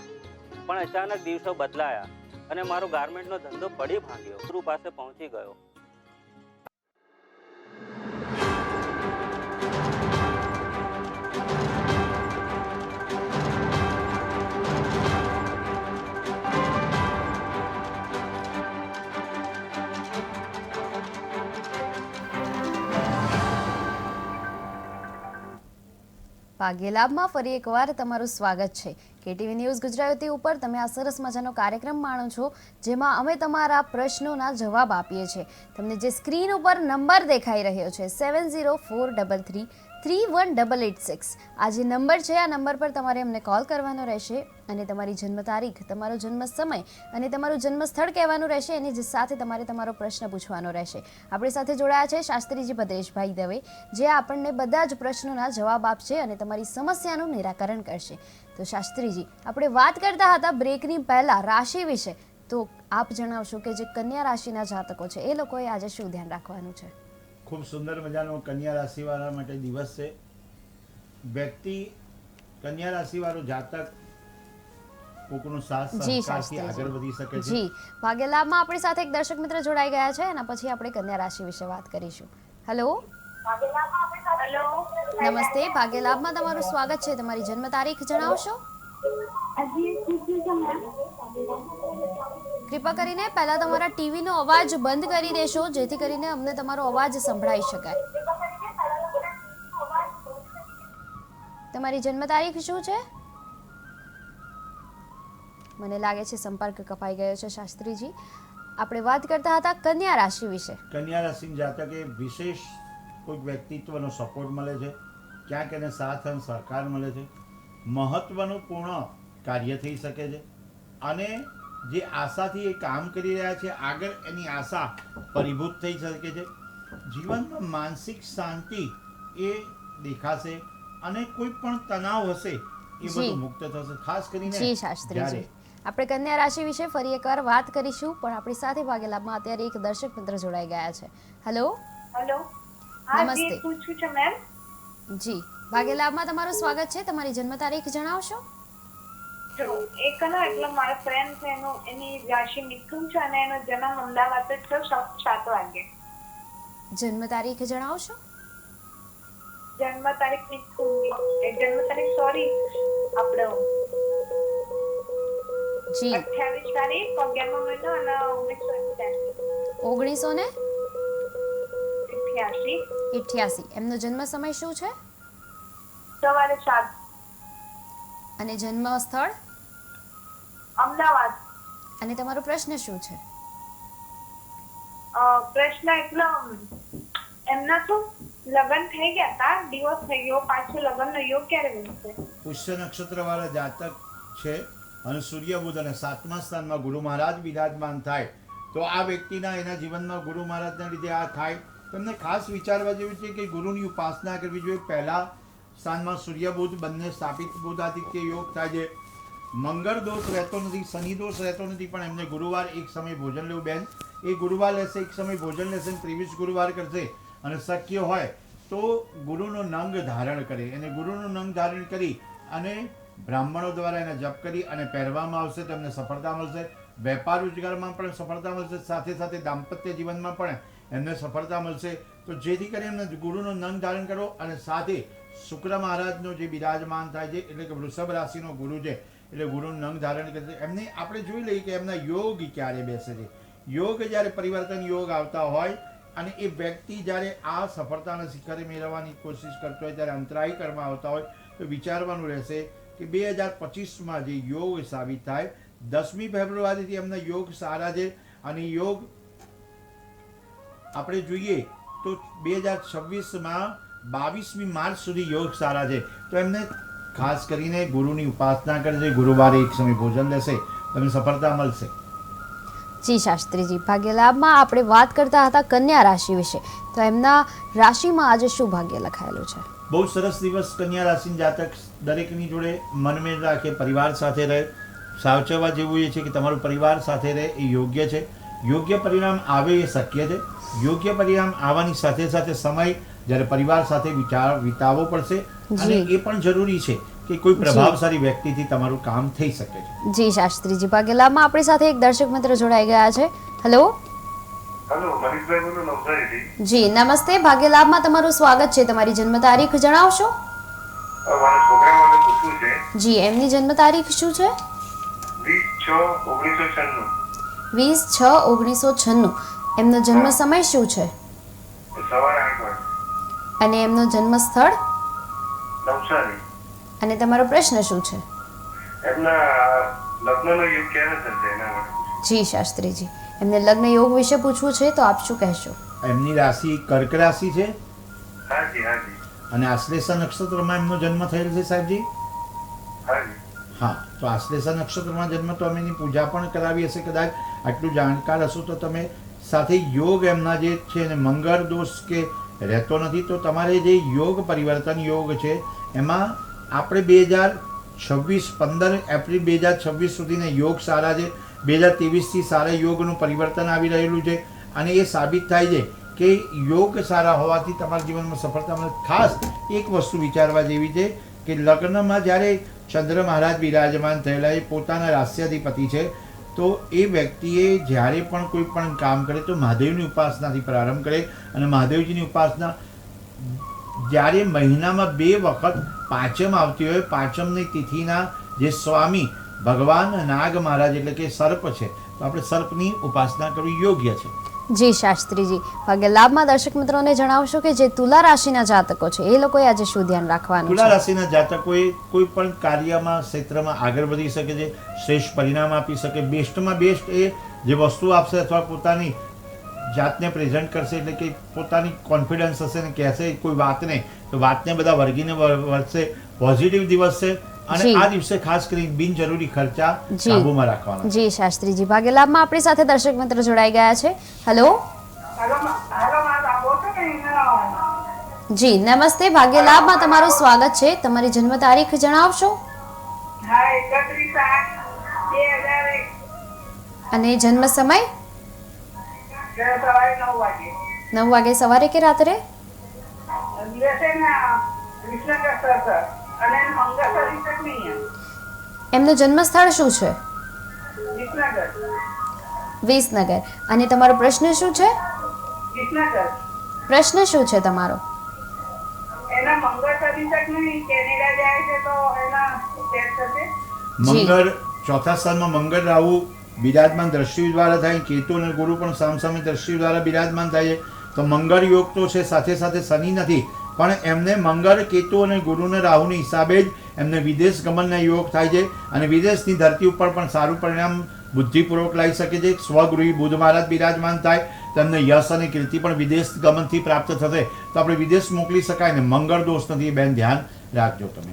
Speaker 7: પણ અચાનક દિવસો બદલાયા અને મારો ગાર્મેન્ટનો ધંધો પડી ભાંગ્યો. ગુરુ પાસે પહોંચી ગયો.
Speaker 1: ભાગ્ય લાભમાં ફરી એકવાર તમારું સ્વાગત છે. કેટીવી ન્યૂઝ ગુજરાતી ઉપર તમે આ સરસ મજાનો કાર્યક્રમ માણો છો, જેમાં અમે તમારા પ્રશ્નોના જવાબ આપીએ છીએ. તમને જે સ્ક્રીન ઉપર નંબર દેખાઈ રહ્યો છે 7043331886, આ જે નંબર છે આ નંબર પર તમારે અમને કોલ કરવાનો રહેશે અને તમારી જન્મ તારીખ, તમારો જન્મ સમય અને તમારું જન્મ સ્થળ કહેવાનું રહેશે. એની સાથે તમારે તમારો પ્રશ્ન પૂછવાનો રહેશે. આપણી સાથે જોડાયા છે શાસ્ત્રીજી ભદ્રેશભાઈ દવે, જે આપણને બધા જ પ્રશ્નોના જવાબ આપશે અને તમારી સમસ્યાનું નિરાકરણ કરશે. તો શાસ્ત્રીજી, આપણે વાત કરતા હતા બ્રેકની પહેલા રાશિ વિશે, તો આપ જણાવશો કે જે કન્યા રાશિના જાતકો છે એ લોકોએ આજે શું ધ્યાન રાખવાનું છે?
Speaker 2: ખૂબ સુંદર મજાનો કન્યા રાશિવાળા માટે દિવસ છે. વ્યક્તિ કન્યા રાશિવાળું જાતક કોકનો સાથ
Speaker 1: જી
Speaker 2: સહકારથી
Speaker 1: શાસ્ત્રીજી.
Speaker 2: આગળ વધી શકે છે.
Speaker 1: જી ભાગ્યલાભમાં આપણી સાથે એક દર્શક મિત્ર જોડાઈ ગયા છે એના પછી આપણે કન્યા રાશિ વિશે વાત કરીશું. હેલો
Speaker 4: હેલો
Speaker 1: નમસ્તે, ભાગ્યલાભમાં તમારું સ્વાગત છે. તમારી જન્મ તારીખ જણાવશો? કૃપા કરીને પહેલા તમારા ટીવીનો અવાજ બંધ કરી દેશો જેથી કરીને અમને તમારો અવાજ સંભળાઈ શકાય. તમારી જન્મ તારીખ શું છે? મને લાગે છે સંપર્ક કપાઈ ગયો છે શાસ્ત્રીજી. આપણે વાત કરતા હતા કન્યા રાશિ વિશે.
Speaker 2: કન્યા રાશિ જાતકે વિશેષ કોઈક વ્યક્તિત્વનો સપોર્ટ મળે છે, ક્યાંક એને સાથ અને સહકાર મળે છે, મહત્વનું પૂર્ણ કાર્ય થઈ શકે છે અને જે આશાથી એ કામ કરી રહ્યા છે આગળ એની આશા પરિભૂત થઈ શકે છે. જીવનમાં માનસિક શાંતિ એ દેખાશે અને કોઈ પણ તણાવ હશે એ બધું મુક્ત થશે. ખાસ કરીને
Speaker 1: જી શાસ્ત્રીજી, આપણે કન્યા રાશિ વિશે ફરી એકવાર વાત કરીશું પણ આપણી સાથે ભાગ્યલાભમાં અત્યારે એક દર્શક મિત્ર જોડાઈ ગયા છે. હેલો
Speaker 4: હેલો હા
Speaker 1: નમસ્તે.
Speaker 4: જી પૂછું છે મેમ.
Speaker 1: જી ભાગ્યલાભમાં તમારું સ્વાગત છે. તમારી જન્મ તારીખ જણાવશો?
Speaker 4: જો એક ના એટલે મારા ફ્રેન્ડ છે એની રાશિ મિથુન છે અને એનો જન્મ અમદાવાદ જ છે 7 વાગે.
Speaker 1: જન્મ તારીખ જણાવશો?
Speaker 4: જન્મ તારીખ મિથુન જન્મ તારીખ સોરી આપણે
Speaker 1: જી
Speaker 4: 28 તારીખ 11મો મહિનો અને
Speaker 1: 1988. એમનો જન્મ સમય શું છે?
Speaker 4: સવારે 7
Speaker 1: અને જન્મ સ્થળ?
Speaker 4: અમદાવાદ.
Speaker 1: અને તમારો પ્રશ્ન શું છે?
Speaker 4: પ્રશ્ન એટલો એમના તો લગ્ન થઈ ગયા હતા, ડિવોર્સ થઈ ગયો, પાછું લગ્નનો યોગ ક્યારે બનશે?
Speaker 2: પુષ્ય નક્ષત્ર વાળા જાતક છે અને સૂર્ય બુધ અને 7મા સ્થાનમાં ગુરુ મહારાજ બિરાજમાન થાય તો આ વ્યક્તિના એના જીવનમાં ગુરુ મહારાજના લીધે આ થાય. તમને ખાસ વિચારવા જેવું છે કે ગુરુની ઉપાસના કરવી જોઈએ. પહેલા સ્થાનમાં સૂર્ય બુધ બંને સ્થાપિત બુધ આદિત્ય યોગ થાય છે. મંગળ દોષ રહેતો નથી, શનિ દોષ રહેતો નથી, પણ એમને ગુરુવાર એક સમય ભોજન લેવું. બેન એ ગુરુવાર લેશે, એક સમય ભોજન લેશે, 23 ગુરુવાર કરશે અને શક્ય હોય તો ગુરુનો નંગ ધારણ કરે. એને ગુરુનો નંગ ધારણ કરી અને બ્રાહ્મણો દ્વારા એને જપ કરી અને પહેરવામાં આવશે તો એમને સફળતા મળશે. વેપાર રોજગારમાં પણ સફળતા મળશે, સાથે સાથે દાંપત્ય જીવનમાં પણ એમને સફળતા મળશે. તો જેથી કરીને એમને ગુરુનો નંગ ધારણ કરો અને સાથે શુક્ર મહારાજનો જે બિરાજમાન થાય છે એટલે કે વૃષભ રાશિનો ગુરુ છે એટલે ગુરુનું નંગ ધારણ કરશે. એમને આપણે જોઈ લઈએ કે એમના યોગ ક્યારે બેસે છે. યોગ જ્યારે પરિવર્તન યોગ આવતા હોય અને એ વ્યક્તિ જ્યારે આ સફળતાના શિખરે મેળવવાની કોશિશ કરતો હોય ત્યારે અંતરાય કર્મ આવતા હોય તો વિચારવાનું રહેશે કે 2025માં જે યોગ સાબિત થાય 10મી ફેબ્રુઆરીથી એમના યોગ સારા છે અને યોગ આપણે જોઈએ તો 2026માં 22મી માર્ચ સુધી યોગ સારા છે. તો એમને ખાસ કરીને ગુરુની ઉપાસના કરશે, ગુરુવારે એક સમય ભોજન લેશે, તમને સફળતા મળશે.
Speaker 1: જી શાસ્ત્રીજી, ભાગ્યલાભમાં આપણે વાત કરતા હતા કન્યા રાશિ વિશે. તો એમના રાશિમાં આજે શું ભાગ્ય લખાયેલું છે?
Speaker 2: બહુ સરસ દિવસ. કન્યા રાશિના જાતક દરેકની જોડે મનમેળ રાખે, પરિવાર સાથે રહે. સાવચેવા જેવું એ છે કે તમારું પરિવાર સાથે રહે એ યોગ્ય છે. યોગ્ય પરિણામ આવે એ શક્ય છે. યોગ્ય પરિણામ આવવાની સાથે સાથે સમય જ્યારે પરિવાર સાથે વિતાવવો પડશે અને એ પણ જરૂરી છે કે કોઈ પ્રભાવશાળી વ્યક્તિથી તમારું કામ થઈ શકે છે.
Speaker 1: જી શાસ્ત્રીજી, ભાગ્યલાભમાં આપણી સાથે એક દર્શક મિત્ર જોડાઈ ગયા છે. હેલો
Speaker 3: મનીષભાઈ બોલો નવસારીથી.
Speaker 1: જી નમસ્તે, ભાગ્યલાભમાં તમારું સ્વાગત છે. તમારી જન્મ તારીખ જણાવશો?
Speaker 3: મારા છોકરા માટે પૂછવું છે.
Speaker 1: જી એમની જન્મ તારીખ શું છે?
Speaker 3: 20/6/1996.
Speaker 1: 20/6/1996. એમનો જન્મ સમય શું છે?
Speaker 3: સવારે 8 વાગે.
Speaker 1: અને એમનું જન્મ સ્થળ?
Speaker 3: નવસારી.
Speaker 1: અને તમારો પ્રશ્ન શું છે?
Speaker 3: એમના લગ્નનો યોગ ક્યારે થશે એના માટે.
Speaker 1: જી શાસ્ત્રીજી, એમને લગ્ન યોગ વિશે પૂછવું છે તો આપ શું કહેશો?
Speaker 2: એમની રાશિ કર્ક રાશિ છે
Speaker 3: હાજી હાજી.
Speaker 2: અને આશ્લેષા નક્ષત્રમાં એમનો જન્મ થયેલ છે સાહેબજી.
Speaker 3: હાજી.
Speaker 2: હા, તો આશ્લેષા નક્ષત્રમાં જન્મ તો અમે એની પૂજા પણ કરાવી હશે કદાચ. આટલું જાણકાર હશો તો તમે. સાથે યોગ એમના જે છે ને મંગળ દોષ કે રહેતો નથી. તો તમારે જે યોગ પરિવર્તન યોગ છે એમાં આપણે 2026 15 એપ્રિલ 2026 સુધીના યોગ સારા છે. 2023થી સારા યોગનું પરિવર્તન આવી રહેલું છે અને એ સાબિત થાય છે કે યોગ સારા હોવાથી તમારા જીવનમાં સફળતા મળે. ખાસ એક વસ્તુ વિચારવા જેવી છે કે લગ્નમાં જ્યારે ચંદ્ર મહારાજ બિરાજમાન થયેલા એ પોતાના રાસ્યાધિપતિ છે. તો એ વ્યક્તિએ જ્યારે પણ કોઈ પણ કામ કરે તો મહાદેવની ઉપાસનાથી પ્રારંભ કરે અને મહાદેવજીની ઉપાસના જ્યારે મહિનામાં 2 વખત પાંચમ આવતી હોય, પાંચમની તિથિના જે સ્વામી ભગવાન નાગ મહારાજ એટલે કે સર્પ છે, તો આપણે સર્પની ઉપાસના કરવી યોગ્ય છે.
Speaker 1: જી શાસ્ત્રીજી, ભાગ્ય લાભમાં દર્શક મિત્રોને જણાવશો કે જે તુલા રાશિના જાતકો છે એ લોકોએ આજે શું ધ્યાન રાખવાનું છે?
Speaker 2: તુલા રાશિના જાતકોએ કોઈ પણ કાર્યમાં ક્ષેત્રમાં આગળ વધી શકે છે, શ્રેષ્ઠ પરિણામ આપી શકે. બેસ્ટમાં બેસ્ટ એ જે વસ્તુ આપશે અથવા પોતાની જાતને પ્રેઝન્ટ કરશે એટલે કે પોતાની કોન્ફિડન્સ હશે ને કહેશે કોઈ વાતને, તો વાતને બધા વળગીને વર્તશે. પોઝિટિવ દિવસ છે અને આ દિવસે ખાસ કરીને બિનજરૂરી ખર્ચા કાબૂમાં રાખવાના.
Speaker 1: જી શાસ્ત્રીજી, ભાગ્ય લાભમાં આપણી સાથે દર્શક મિત્ર જોડાઈ ગયા છે. હેલો જી નમસ્તે, ભાગ્ય લાભમાં તમારું સ્વાગત છે. તમારી જન્મ તારીખ જણાવશો અને જન્મ સમય? 9 વાગે સવારે કે રાત્રે? એમનું જન્મ સ્થળ શું છે? વિસનગર. અને તમારો પ્રશ્ન શું છે? પ્રશ્ન શું છે તમારો?
Speaker 2: મંગળ ચોથા સ્થાનમાં મંગળ રાહુ બિરાજમાન દ્રષ્ટિ દ્વારા થાય, કેતુ અને ગુરુ પણ સામસામે દ્રષ્ટિ દ્વારા બિરાજમાન થાય છે. તો મંગળ યોગ તો છે, સાથે સાથે શનિ નથી, પણ એમને મંગળ કેતુ અને ગુરુને રાહુની હિસાબે જ એમને વિદેશ ગમનના યોગ થાય છે અને વિદેશની ધરતી ઉપર પણ સારું પરિણામ બુદ્ધિપૂર્વક લાવી શકે છે. સ્વગૃહી બુધ મહારાજ બિરાજમાન થાય તો એમને યશ અને કીર્તિ પણ વિદેશ ગમનથી પ્રાપ્ત થશે. તો આપણે વિદેશ મોકલી શકાય ને મંગળ દોષ નથી, બેન ધ્યાન રાખજો તમે.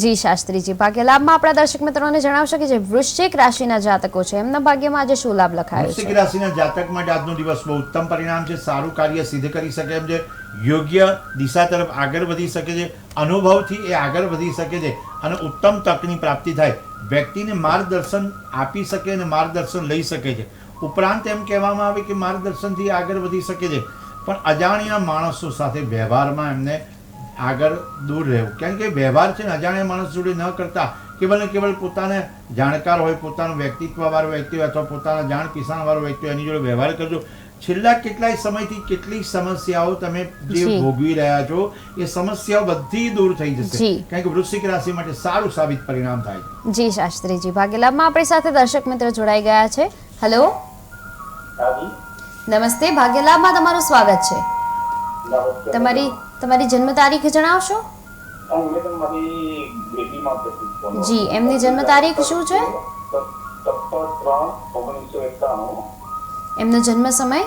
Speaker 1: જી શાસ્ત્રીજી, ભાગ્ય લાભમાં આપણા દર્શક મિત્રોને જણાવશો કે જે વૃશ્ચિક રાશિના જાતકો છે એમના ભાગ્યમાં આજે શું લાભ લખાયો છે?
Speaker 2: વૃશ્ચિક રાશિના જાતક માટે આજનો દિવસ બહુ ઉત્તમ પરિણામ છે. સારું કાર્ય સિદ્ધ કરી શકે એમ છે, યોગ્ય દિશા તરફ આગળ વધી શકે છે, અનુભવથી એ આગળ વધી શકે છે અને ઉત્તમ તકની પ્રાપ્તિ થાય. વ્યક્તિને માર્ગદર્શન આપી શકે અને માર્ગદર્શન લઈ શકે છે. ઉપરાંત એમ કહેવામાં આવે કે માર્ગદર્શનથી આગળ વધી શકે છે, પણ અજાણ્યા માણસો સાથે વ્યવહારમાં એમને આગળ દૂર રહેવું. કારણ કે વ્યવહાર છે ને અજાણ્યા માણસ જોડે ન કરતા કેવલ ને કેવલ પોતાને જાણકાર હોય, પોતાનું વ્યક્તિત્વ વાળો વ્યક્તિ હોય અથવા પોતાના જાણ કિસાન વાળો વ્યક્તિ હોય એની જોડે વ્યવહાર કરજો. છેલ્લા કેટલાય સમયથી કેટલીક સમસ્યાઓ તમે જે ભોગવી રહ્યા છો એ સમસ્યાઓ બધી દૂર થઈ જશે, કારણ કે વૃશ્ચિક રાશિ માટે સારું સાબિત પરિણામ થાય છે.
Speaker 1: જી શાસ્ત્રીજી, ભાગ્ય લાભમાં આપણી સાથે દર્શક મિત્ર જોડાઈ ગયા છે. હેલો નમસ્તે, ભાગ્ય લાભમાં તમારું સ્વાગત છે. તમારી જન્મ તારીખ જણાવશો? જી, એમની જન્મ તારીખ શું છે? એમનો જન્મ સમય?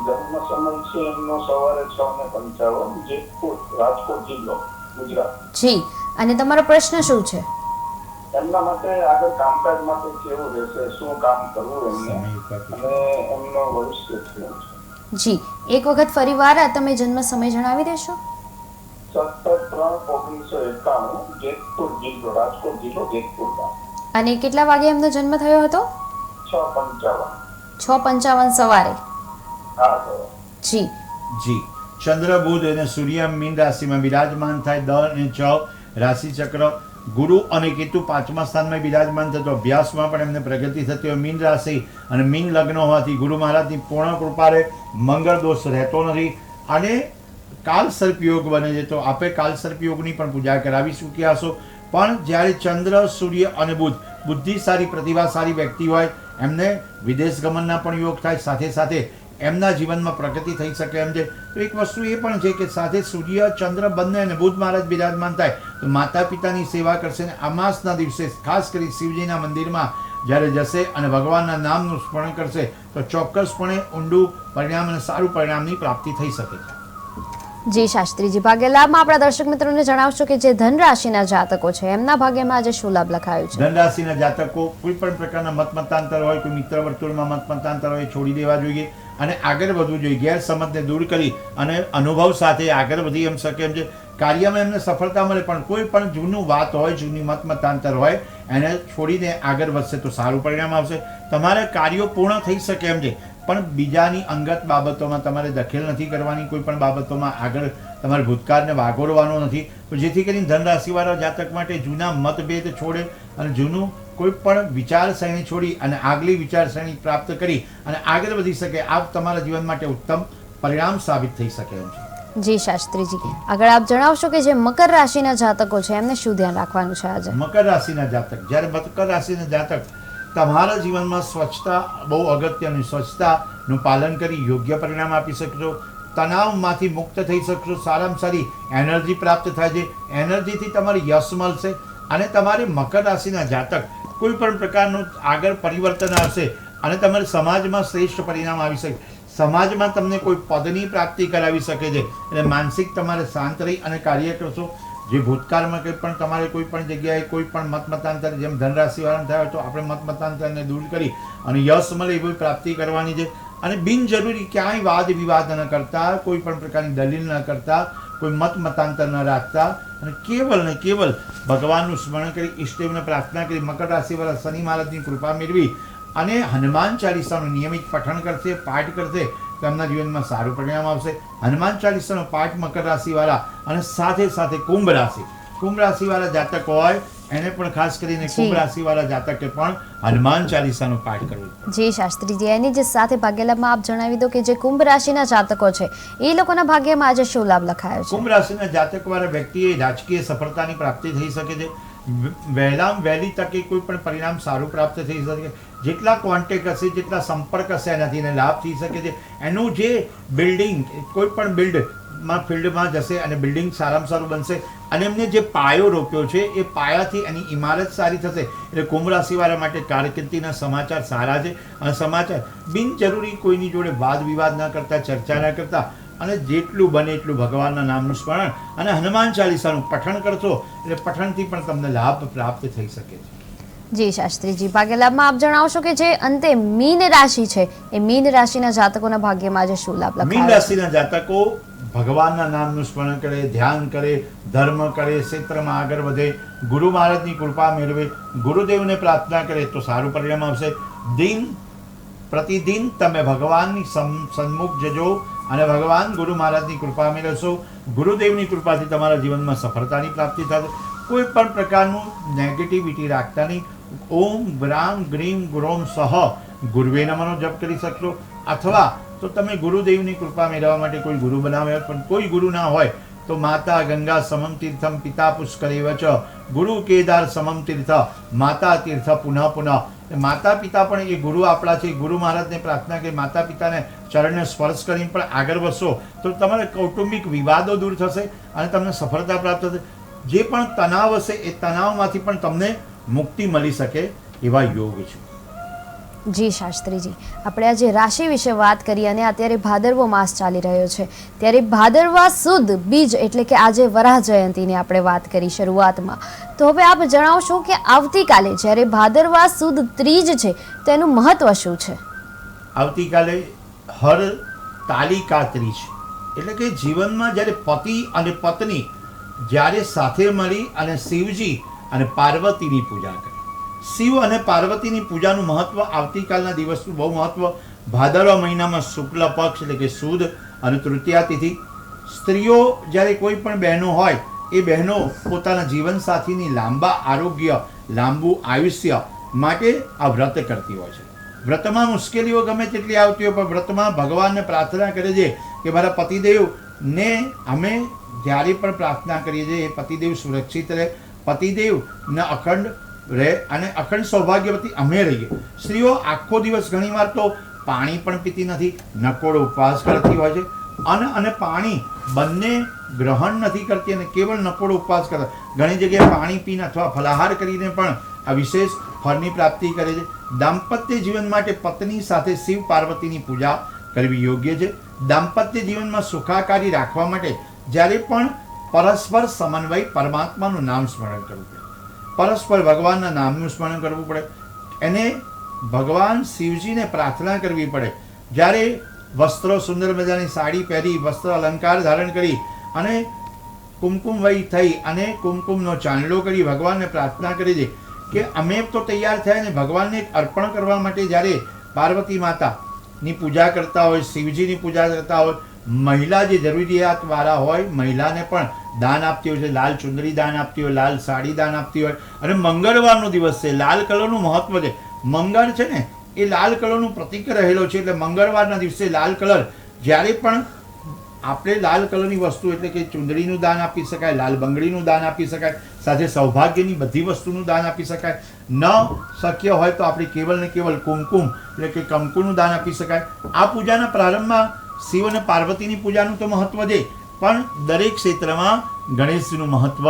Speaker 3: જન્મ સમય છે એમનો સવારે 6:55, જેતપુર, રાજકોટ જિલ્લો, ગુજરાત.
Speaker 1: જી, અને તમારો પ્રશ્ન શું છે?
Speaker 3: એમના માટે આગળ કામકાજ માટે કેવું રહેશે, શું કામ કરવું એમને અને એમનો ભવિષ્ય શું છે?
Speaker 1: જી, એક વખત ફરીવાર તમે જન્મ સમય જણાવી દેશો?
Speaker 3: 17/3/1991, જેતપુર જિલ્લો, રાજકોટ જિલ્લો, જેતપુર.
Speaker 1: અને કેટલા વાગે એમનો જન્મ થયો હતો? 6:55 સવારે. જી
Speaker 2: જી, ચંદ્ર બુધ અને સૂર્ય મીન રાશિમાં બિરાજમાન થાય. 10 અને 6 રાશિ ચક્ર. ગુરુ અને કેતુ 5મા સ્થાનમાં બિરાજમાન થતો, અભ્યાસમાં પણ એમને પ્રગતિ થતી હોય. મીન રાશિ અને મીન લગ્ન હોવાથી ગુરુ મહારાજની પૂર્ણ કૃપારે મંગળ દોષ રહેતો નથી અને કાલ સર્પ યોગ બને છે. તો આપણે કાલ સર્પ યોગની પણ પૂજા કરાવીશું કે આસો. પણ જ્યારે ચંદ્ર સૂર્ય અને બુધ બુદ્ધિશાળી પ્રતિભાશાળી વ્યક્તિ હોય એમને વિદેશ ગમનના પણ યોગ થાય, સાથે સાથે એમના જીવનમાં પ્રગતિ થઈ શકે એમ છે. તો એક વસ્તુ એ પણ છે કે સાથે સૂર્ય ચંદ્ર બંને અને બુધ મહારાજ બિરાજમાન થાય તો માતા પિતાની સેવા કરશે અને અમાસના દિવસે ખાસ કરી શિવજીના મંદિરમાં જ્યારે જશે અને ભગવાનના નામનું સ્મરણ કરશે તો ચોક્કસપણે ઊંડું પરિણામ અને સારું પરિણામની પ્રાપ્તિ થઈ શકે છે.
Speaker 1: જી શાસ્ત્રીજી, ભાગ્ય લાભમાં આપણા દર્શક મિત્રોને જણાવશો કે જે ધન રાશિના જાતકો છે એમના ભાગ્યમાં આજે શું લાભ લખાયો છે?
Speaker 2: ધન રાશિના જાતકો કોઈ પણ પ્રકારના મતમતાંતર હોય, કોઈ મિત્ર વર્તુળમાં મતમતાંતર હોય, છોડી દેવા જોઈએ અને આગળ વધવું જોઈએ. ગેરસમજને દૂર કરી અને અનુભવ સાથે આગળ વધી એમ શકે એમ છે. કાર્યમાં એમને સફળતા મળે, પણ કોઈ પણ જૂનું વાત હોય, જૂની મતમતાંતર હોય એને છોડીને આગળ વધશે તો સારું પરિણામ આવશે. તમારે કાર્યો પૂર્ણ થઈ શકે એમ છે, પણ બીજાની અંગત બાબતોમાં તમારે દખલ નથી કરવાની. કોઈ પણ બાબતોમાં આગળ તમારે ભૂતકાળને વાગોરવાનો નથી, જેથી કરીને ધન રાશિવાળા જાતક માટે જૂના મતભેદ છોડે અને જૂનું કોઈ પણ વિચારસરણી છોડી અને આગલી વિચારસરણી પ્રાપ્ત કરી અને આગળ વધી શકે. આ તમારા જીવન માટે ઉત્તમ પરિણામ સાબિત થઈ શકે એમ છે.
Speaker 1: જી શાસ્ત્રીજી, આગળ આપ જણાવશો કે જે મકર રાશિના જાતકો છે એમને શું ધ્યાન રાખવાનું છે આજે?
Speaker 2: મકર રાશિના જાતક, જ્યારે મકર રાશિના જાતક તમારા જીવનમાં સ્વચ્છતા બહુ અગત્યની, સ્વચ્છતાનું પાલન કરી યોગ્ય પરિણામ આપી શકશો, તણાવમાંથી મુક્ત થઈ શકશો, સારામાં સારી એનર્જી પ્રાપ્ત થાય છે, એનર્જીથી તમારે યશ મળશે અને તમારે મકર રાશિના જાતક કોઈ પણ પ્રકારનું આગળ પરિવર્તન આવશે અને તમારે સમાજમાં શ્રેષ્ઠ પરિણામ આવી શકે, સમાજમાં તમને કોઈ પદની પ્રાપ્તિ કરાવી શકે છે. એટલે માનસિક તમારે શાંત રહી અને કાર્ય કરશો. જે ભૂતકાળમાં કંઈ પણ તમારે કોઈ પણ જગ્યાએ કોઈ પણ મતમતાંતર, જેમ ધનરાશિવાળાને થયા હોય તો આપણે મતમતાંતરને દૂર કરી અને યશ મળે એવી પ્રાપ્તિ કરવાની છે. અને બિનજરૂરી ક્યાંય વાદ વિવાદ ન કરતા, કોઈ પણ પ્રકારની દલીલ ન કરતા, કોઈ મતમતાંતર ન રાખતા અને કેવલ ને કેવલ ભગવાનનું સ્મરણ કરી, ઈષ્ટદેવને પ્રાર્થના કરી, મકર રાશિવાળા શનિ મહારાજની કૃપા મેળવી અને હનુમાન ચાલીસાનું નિયમિત પઠન કરશે, પાઠ કરશે તો એમના જીવનમાં સારું પરિણામ આવશે. હનુમાન ચાલીસાનો પાઠ મકર રાશિવાળા અને સાથે સાથે કુંભ રાશિવાળા જાતક હોય એને પણ ખાસ કરીને કુંભ રાશિવાળા જાતકે પણ હનુમાન ચાલીસાનો પાઠ કરવો.
Speaker 1: જી શાસ્ત્રીજી, એની જે સાથે ભાગ્યલાભમાં આપ જણાવી દો કે જે કુંભ રાશિના જાતકો છે એ લોકોના ભાગ્યમાં આજે શું લાભ લખાયો છે?
Speaker 2: કુંભ રાશિના જાતકવાળા વ્યક્તિએ રાજકીય સફળતાની પ્રાપ્તિ થઈ શકે છે. વહેલી તકે કોઈ પણ પરિણામ સારું પ્રાપ્ત થઈ શકે. જેટલા કોન્ટેક્ટ હશે, જેટલા સંપર્ક હશે એનાથી એને લાભ થઈ શકે છે. એનું જે બિલ્ડિંગ, કોઈ પણ ફિલ્ડમાં જશે અને બિલ્ડિંગ સારામાં સારું બનશે અને એમને જે પાયો રોપ્યો છે એ પાયાથી એની ઇમારત સારી થશે. એટલે કુંભ રાશિવાળા માટે કારકિર્દીના સમાચાર સારા છે અને સમાચાર બિનજરૂરી કોઈની જોડે વાદ વિવાદ ન કરતા, ચર્ચા ન કરતા અને જેટલું બને એટલું ભગવાનના નામનું સ્મરણ અને હનુમાન ચાલીસાનું પઠન કરશો એટલે પઠનથી પણ તમને લાભ પ્રાપ્ત થઈ શકે છે.
Speaker 1: જી શાસ્ત્રીજી, ભાગ્યલાભમાં આપ જણાવશો કે જે અંતે મીન રાશિ છે એ મીન રાશિના જાતકોના ભાગ્યમાં આજે શું લાભ લખાયો?
Speaker 2: મીન રાશિના જાતકો ભગવાનના નામનું સ્મરણ કરે, ધ્યાન કરે, ધર્મ કરે, ક્ષેત્રમાં આગળ વધે, ગુરુ મહારાજની કૃપા મેળવે, ગુરુદેવને પ્રાર્થના કરે તો સારું પરિણામ આવશે. પ્રતિદિન તમે ભગવાનની સન્મુખ જજો અને ભગવાન ગુરુ મહારાજની કૃપા મેળવશો. ગુરુદેવની કૃપાથી તમારા જીવનમાં સફળતાની પ્રાપ્તિ થશે. કોઈ પણ પ્રકારનું નેગેટિવિટી રાખતા નહીં. ઓમ ગ્રામ ગ્રીમ ગુરોમ સહ ગુરુવે નમઃનો જપ કરી શકશો. અથવા તો તમે ગુરુદેવની કૃપા મેળવવા માટે કોઈ ગુરુ બનાવ્યો, પણ કોઈ ગુરુ ના હોય તો માતા ગંગા સમમ તીર્થમ પિતા પુષ્કરેવ ચ ગુરુ કેદાર સમમ તીર્થ માતા તીર્થ પુનઃ પુનઃ. માતા પિતા પણ એ ગુરુ આપણા છે. ગુરુ મહારાજને પ્રાર્થના કરી માતા પિતાને ચરણને સ્પર્શ કરીને પણ આગળ વધશો તો તમારે કૌટુંબિક વિવાદો દૂર થશે અને તમને સફળતા પ્રાપ્ત થશે. જે પણ તણાવ હશે એ તણાવમાંથી પણ તમને મુક્તિ મળી શકે એવા યોગ છે.
Speaker 1: જી શાસ્ત્રીજી, આપણે આજે રાશિ વિશે વાત કરી અને અત્યારે ભાદરવો માસ ચાલી રહ્યો છે ત્યારે ભાદરવા સુદ બીજ એટલે કે આજે વરાહ જયંતીની આપણે વાત કરી શરૂઆતમાં. તો હવે આપ જણાવશો કે આવતીકાલે જ્યારે ભાદરવા સુદ ત્રીજ છે તેનું મહત્વ શું છે?
Speaker 2: આવતીકાલે હર તાલિકા ત્રીજ એટલે કે જીવનમાં જ્યારે પતિ અને પત્ની જ્યારે સાથે મળી અને શિવજી અને પાર્વતીની પૂજા કરે. શિવ અને પાર્વતીની પૂજાનું મહત્વ આવતીકાલના દિવસનું બહુ મહત્વ. ભાદરવા મહિનામાં શુક્લ પક્ષ એટલે કે સુદ અને તૃતીયા તિથિ. સ્ત્રીઓ જ્યારે કોઈ પણ બહેનો હોય એ બહેનો પોતાના જીવનસાથીની લાંબા આરોગ્ય, લાંબુ આયુષ્ય માટે આ વ્રત કરતી હોય છે. વ્રતમાં મુશ્કેલીઓ ગમે તેટલી આવતી હોય પણ વ્રતમાં ભગવાનને પ્રાર્થના કરે છે કે મારા પતિદેવને અમે જ્યારે પણ પ્રાર્થના કરીએ છીએ એ પતિદેવ સુરક્ષિત રહે, પતિદેવને અખંડ રહે અને અખંડ સૌભાગ્યવતી અમે રહીએ. સ્ત્રીઓ આખો દિવસ ઘણીવાર તો પાણી પણ પીતી નથી, નકોડો ઉપવાસ કરતી હોય છે અને પાણી બંને ગ્રહણ નથી કરતી અને કેવળ નકોડો ઉપવાસ કરતા. ઘણી જગ્યાએ પાણી પીને અથવા ફલાહાર કરીને પણ આ વિશેષ ફળની પ્રાપ્તિ કરે છે. દાંપત્ય જીવન માટે પત્ની સાથે શિવ પાર્વતીની પૂજા કરવી યોગ્ય છે. દાંપત્ય જીવનમાં સુખાકારી રાખવા માટે જ્યારે પણ પરસ્પર સમન્વય પરમાત્માનું નામ સ્મરણ કરવું પડે, પરસ્પર ભગવાનના નામનું સ્મરણ કરવું પડે. એને ભગવાન શિવજીને પ્રાર્થના કરવી પડે. જ્યારે વસ્ત્રો સુંદર મજાની સાડી પહેરી, વસ્ત્ર અલંકાર ધારણ કરી અને કુમકુમ વય થઈ અને કુમકુમનો ચાંદલો કરી ભગવાનને પ્રાર્થના કરી છે કે અમે તો તૈયાર થયા ને ભગવાનને અર્પણ કરવા માટે જ્યારે પાર્વતી માતાની પૂજા કરતા હોય, શિવજીની પૂજા કરતા હોય, મહિલા જે જરૂરિયાતવાળા હોય મહિલાને પણ દાન આપતી હોય છે, લાલ ચુંદડી દાન આપતી હોય, લાલ સાડી દાન આપતી હોય. અને મંગળવારનો દિવસ છે, લાલ કલરનું મહત્વ છે. મંગળ છે ને એ લાલ કલરનું પ્રતીક રહેલો છે, એટલે મંગળવારના દિવસે લાલ કલર જ્યારે પણ આપણે લાલ કલરની વસ્તુ એટલે કે ચુંદડીનું દાન આપી શકાય, લાલ બંગડીનું દાન આપી શકાય, સાથે સૌભાગ્યની બધી વસ્તુનું દાન આપી શકાય. ન શક્ય હોય તો આપણે કેવલ ને કેવલ કુમકુમ એટલે કે કંકુનું દાન આપી શકાય. આ પૂજાના પ્રારંભમાં શિવ અને પાર્વતીની પૂજાનું તો મહત્વ છે, પણ દરેક ક્ષેત્રમાં ગણેશજીનું મહત્વ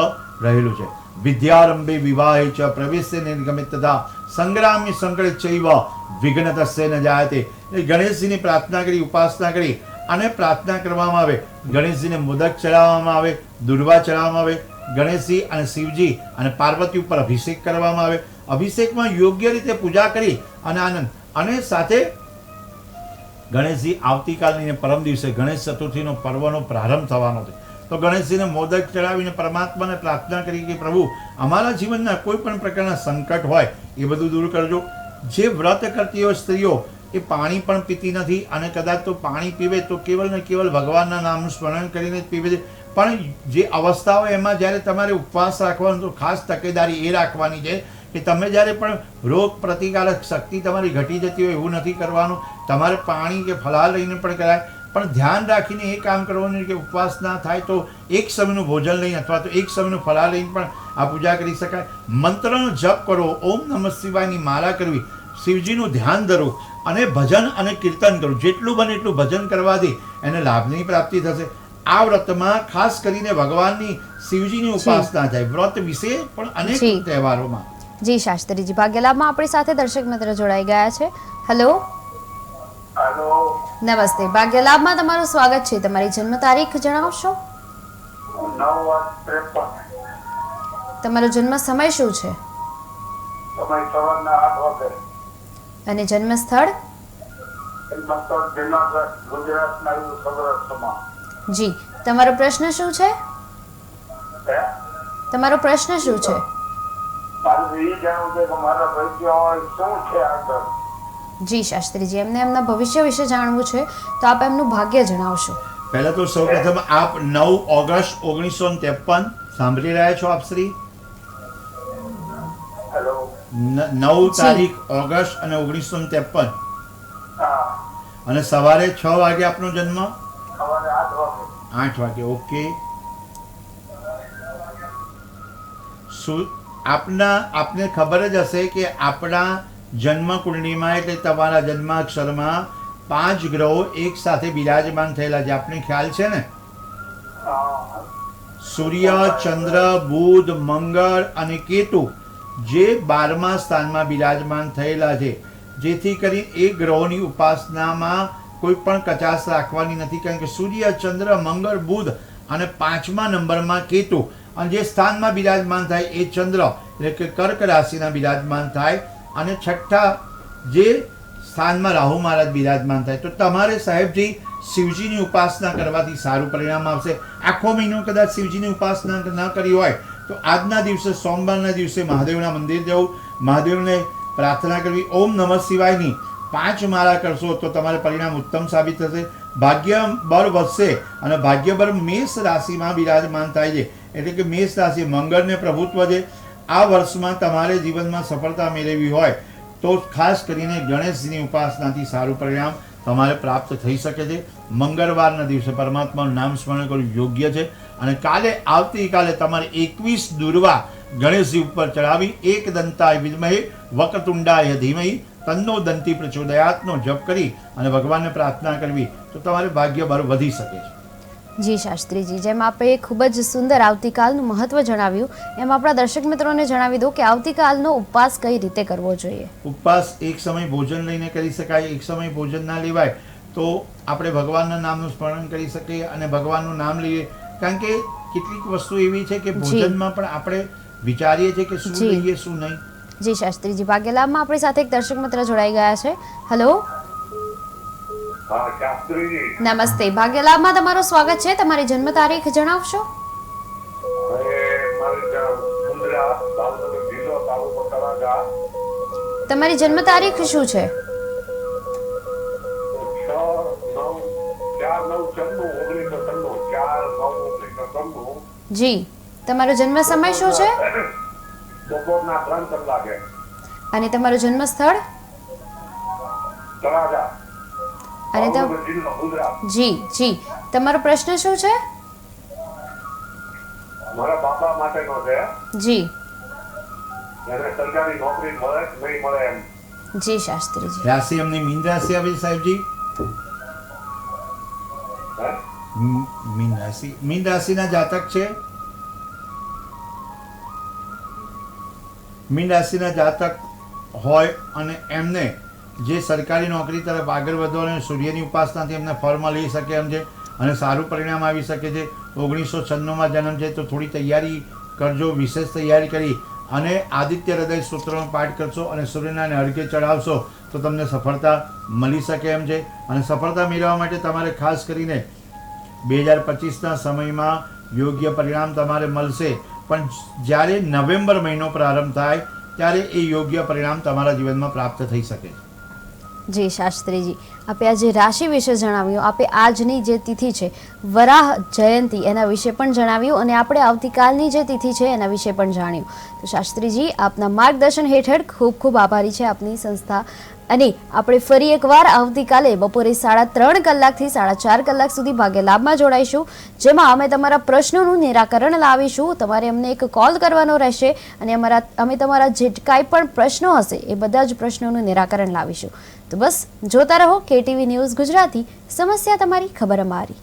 Speaker 2: રહેલું છે. વિદ્યારંભે વિવાહે ચ પ્રવેશે નિર્ગમે તથા સંગ્રામ્ય સંકળે ચૈવ વિઘ્ન તસ્ય ન જાયતે. એ ગણેશજીની પ્રાર્થના કરી, ઉપાસના કરી અને પ્રાર્થના કરવામાં આવે. ગણેશજીને મોદક ચડાવવામાં આવે, દુર્વા ચડાવવામાં આવે. ગણેશજી અને શિવજી અને પાર્વતી ઉપર અભિષેક કરવામાં આવે. અભિષેકમાં યોગ્ય રીતે પૂજા કરી અને આનંદ. અને સાથે ગણેશજી આવતીકાલની પરમ દિવસે ગણેશ ચતુર્થીનો પર્વનો પ્રારંભ થવાનો છે. તો ગણેશજીને મોદક ચડાવીને પરમાત્માને પ્રાર્થના કરી કે પ્રભુ અમારા જીવનના કોઈ પણ પ્રકારના સંકટ હોય એ બધું દૂર કરજો. જે વ્રત કરતી હોય સ્ત્રીઓ એ પાણી પણ પીતી નથી, અને કદાચ તો પાણી પીવે તો કેવલ ને કેવલ ભગવાનના નામનું સ્મરણ કરીને જ પીવે છે. પણ જે અવસ્થા હોય એમાં જ્યારે તમારે ઉપવાસ રાખવાનો તો ખાસ તકેદારી એ રાખવાની છે કે તમે જ્યારે પણ રોગ પ્રતિકારક શક્તિ તમારી ઘટી જતી હોય એવું નથી કરવાનું. તમારે પાણી કે ફલાહાર લઈને પણ કરાય, પણ ધ્યાન રાખીને એ કામ કરવાનું કે ઉપવાસ ના થાય તો એક સમયનું ભોજન લઈને અથવા તો એક સમયનું ફલાહાર લઈને પણ આ પૂજા કરી શકાય. મંત્રનો જપ કરો, ઓમ નમઃ શિવાયની માળા કરવી, શિવજીનું ધ્યાન ધરવું અને ભજન અને કીર્તન કરવું. જેટલું બને એટલું ભજન કરવાથી એને લાભની પ્રાપ્તિ થશે. આ વ્રતમાં ખાસ કરીને ભગવાનની શિવજીની ઉપાસના થાય. વ્રત વિશે પણ અનેક તહેવારોમાં.
Speaker 1: જી શાસ્ત્રીજી, ભાગ્યલાભમાં આપણી સાથે દર્શક મિત્ર જોડાઈ ગયા છે. હેલો. નમસ્તે, ભાગ્યલાભમાં તમારું સ્વાગત છે. તમારી જન્મ તારીખ જણાવશો?
Speaker 3: 9:53.
Speaker 1: તમારો જન્મ સમય શું છે?
Speaker 3: સમય સવારના 8 વાગે.
Speaker 1: અને જન્મ સ્થળ?
Speaker 3: ગુજરાતના સૌરાષ્ટ્રમાં.
Speaker 1: જી, તમારો પ્રશ્ન શું છે? તમારો પ્રશ્ન શું છે?
Speaker 3: મારું એ જાણવું છે કે મારા ભાગ્ય શું છે આગળ.
Speaker 1: જી શાસ્ત્રીજી, એમને એમના ભવિષ્ય વિશે જાણવું છે તો આપ એમનું ભાગ્ય જણાવશો.
Speaker 2: પહેલા તો સૌપ્રથમ આપ 9 ઓગસ્ટ 1953 સાંભળી રહ્યા છો આપ શ્રી? 9 તારીખ ઓગસ્ટ અને 1953 અને સવારે 6 વાગે આપનો જન્મ?
Speaker 3: સવારે 8 વાગે.
Speaker 2: ઓકે. શું આપને ખબર જ હશે કે આપણા જન્મ કુંડળીમાં એટલે તમારા જન્માક્ષરમાં 5 ગ્રહો એક સાથે બિરાજમાન થયેલા છે. આપને ખ્યાલ છે ને? સૂર્ય, ચંદ્ર, બુધ, મંગળ અને કેતુ જે 12મા સ્થાનમાં બિરાજમાન થયેલા છે. જેથી કરી એ ગ્રહોની ઉપાસનામાં કોઈ પણ કચાશ રાખવાની નથી, કારણ કે સૂર્ય, ચંદ્ર, મંગળ, બુધ અને 5મા નંબરમાં કેતુ, અને જે સ્થાનમાં બિરાજમાન થાય એ ચંદ્ર એટલે કે કર્ક રાશિના બિરાજમાન થાય, અને 6ઠા જે સ્થાનમાં રાહુ મહારાજ બિરાજમાન થાય. તો તમારે સાહેબજી શિવજીની ઉપાસના કરવાથી સારું પરિણામ આવશે. આખો મહિનો કદાચ શિવજીની ઉપાસના ન કરી હોય તો આજના દિવસે સોમવારના દિવસે મહાદેવના મંદિર જવું, મહાદેવને પ્રાર્થના કરવી, ઓમ નમઃ શિવાયની 5 માળા કરશો તો તમારે પરિણામ ઉત્તમ સાબિત થશે. ભાગ્ય બળ વધશે, અને ભાગ્ય બળ મેષ રાશિમાં બિરાજમાન થાય છે. એટલે કે મેષ રાશિ મંગળને પ્રભુત્વ છે. આ વર્ષમાં તમારે જીવનમાં સફળતા મેળવવી હોય તો ખાસ કરીને ગણેશજીની ઉપાસનાથી સારું પરિણામ તમારે પ્રાપ્ત થઈ શકે છે. મંગળવારના દિવસે પરમાત્માનું નામ સ્મરણ કરવું યોગ્ય છે. અને આવતીકાલે તમારે 21 દુર્વા ગણેશજી ઉપર ચડાવી, એક દંતાય વિદ્મહે વક્રતુંડાય ધીમહિ તન્નો દંતી પ્રચોદયાતનો જપ કરી અને ભગવાનને પ્રાર્થના કરવી તો તમારે ભાગ્ય બળ વધી શકે છે.
Speaker 1: જી શાસ્ત્રીજી, જેમ આપે ખૂબ જ સુંદર આવતીકાલનું મહત્વ જણાવ્યું, એમ આપણા દર્શક મિત્રોને જણાવી દો કે આવતીકાલનો ઉપવાસ કઈ રીતે કરવો જોઈએ.
Speaker 2: ઉપવાસ એક સમય ભોજન લઈને કરી શકાય. એક સમય ભોજન ના લેવાય તો આપણે ભગવાનના નામનું સ્મરણ કરી શકીએ અને ભગવાનનું નામ લઈએ. કારણ કે કેટલીક વસ્તુ એવી છે કે ભોજનમાં પણ આપણે વિચારીએ છીએ કે શું લઈએ શું નહીં.
Speaker 1: જી શાસ્ત્રીજી, ભાગ્યલાભમાં આપણી સાથે એક દર્શક મિત્ર જોડાઈ ગયા છે. હેલો. નમસ્તે, ભાગ્યલાભમાં તમારું સ્વાગત છે. તમારી જન્મ તારીખ જણાવશો? તમારી જન્મ તારીખ શું છે?
Speaker 3: 4/9/94.
Speaker 1: જી, તમારો જન્મ સમય શું છે
Speaker 3: બપોરના 3 કલાકે.
Speaker 1: અને તમારું જન્મ સ્થળ
Speaker 3: તળાજા,
Speaker 1: અને
Speaker 3: ભાવનગર જિલ્લો, ગુજરાત.
Speaker 1: જી જી, તમારો પ્રશ્ન શું છે?
Speaker 3: મારા બાપા માટેનો છે.
Speaker 1: જી
Speaker 3: એને સરકારી નોકરી મળે કે નહીં મળે એમ.
Speaker 1: જી શાસ્ત્રીજી.
Speaker 2: રાશિ એમની મીન રાશિ આવી છે સાહેબજી.
Speaker 3: હે?
Speaker 2: મીન રાશિના જાતક છે. મીન રાશિના જાતક હોય અને એમને જે સરકારી નોકરી તરફ આગળ વધો અને સૂર્યની ઉપાસનાથી એમને ફળ મળી શકે એમ છે અને સારું પરિણામ આવી શકે છે. 1996માં જન્મ છે તો થોડી તૈયારી કરજો, વિશેષ તૈયારી કરી અને આદિત્ય હૃદય સૂત્રનો પાઠ કરશો અને સૂર્યનારાયણ અર્ઘ્ય ચડાવશો તો તમને સફળતા મળી શકે એમ છે. અને સફળતા મેળવવા માટે તમારે ખાસ કરીને 2025ના સમયમાં યોગ્ય પરિણામ તમારે મળશે. પણ જ્યારે નવેમ્બર મહિનો પ્રારંભ થાય ત્યારે એ યોગ્ય પરિણામ તમારા જીવનમાં પ્રાપ્ત થઈ શકે છે.
Speaker 1: જી શાસ્ત્રીજી, આપે આજે રાશિ વિશે જણાવ્યું, આપે આજની જે તિથિ છે વરાહ જયંતી એના વિશે પણ જણાવ્યું અને આપણે આવતીકાલની જે તિથિ છે એના વિશે પણ જાણ્યું. તો શાસ્ત્રીજી, આપના માર્ગદર્શન હેઠળ ખૂબ ખૂબ આભારી છે આપની સંસ્થા. અને આપણે ફરી એકવાર આવતીકાલે બપોરે 3:30 કલાકથી 4:30 કલાક સુધી ભાગ્ય લાભમાં જોડાઈશું, જેમાં અમે તમારા પ્રશ્નોનું નિરાકરણ લાવીશું. તમારે અમને એક કોલ કરવાનો રહેશે અને અમે તમારા જે કાંઈ પણ પ્રશ્નો હશે એ બધા જ પ્રશ્નોનું નિરાકરણ લાવીશું. તો બસ જોતા રહો KTV ન્યૂઝ ગુજરાતી, સમસ્યા તમારી, ખબર અમારી.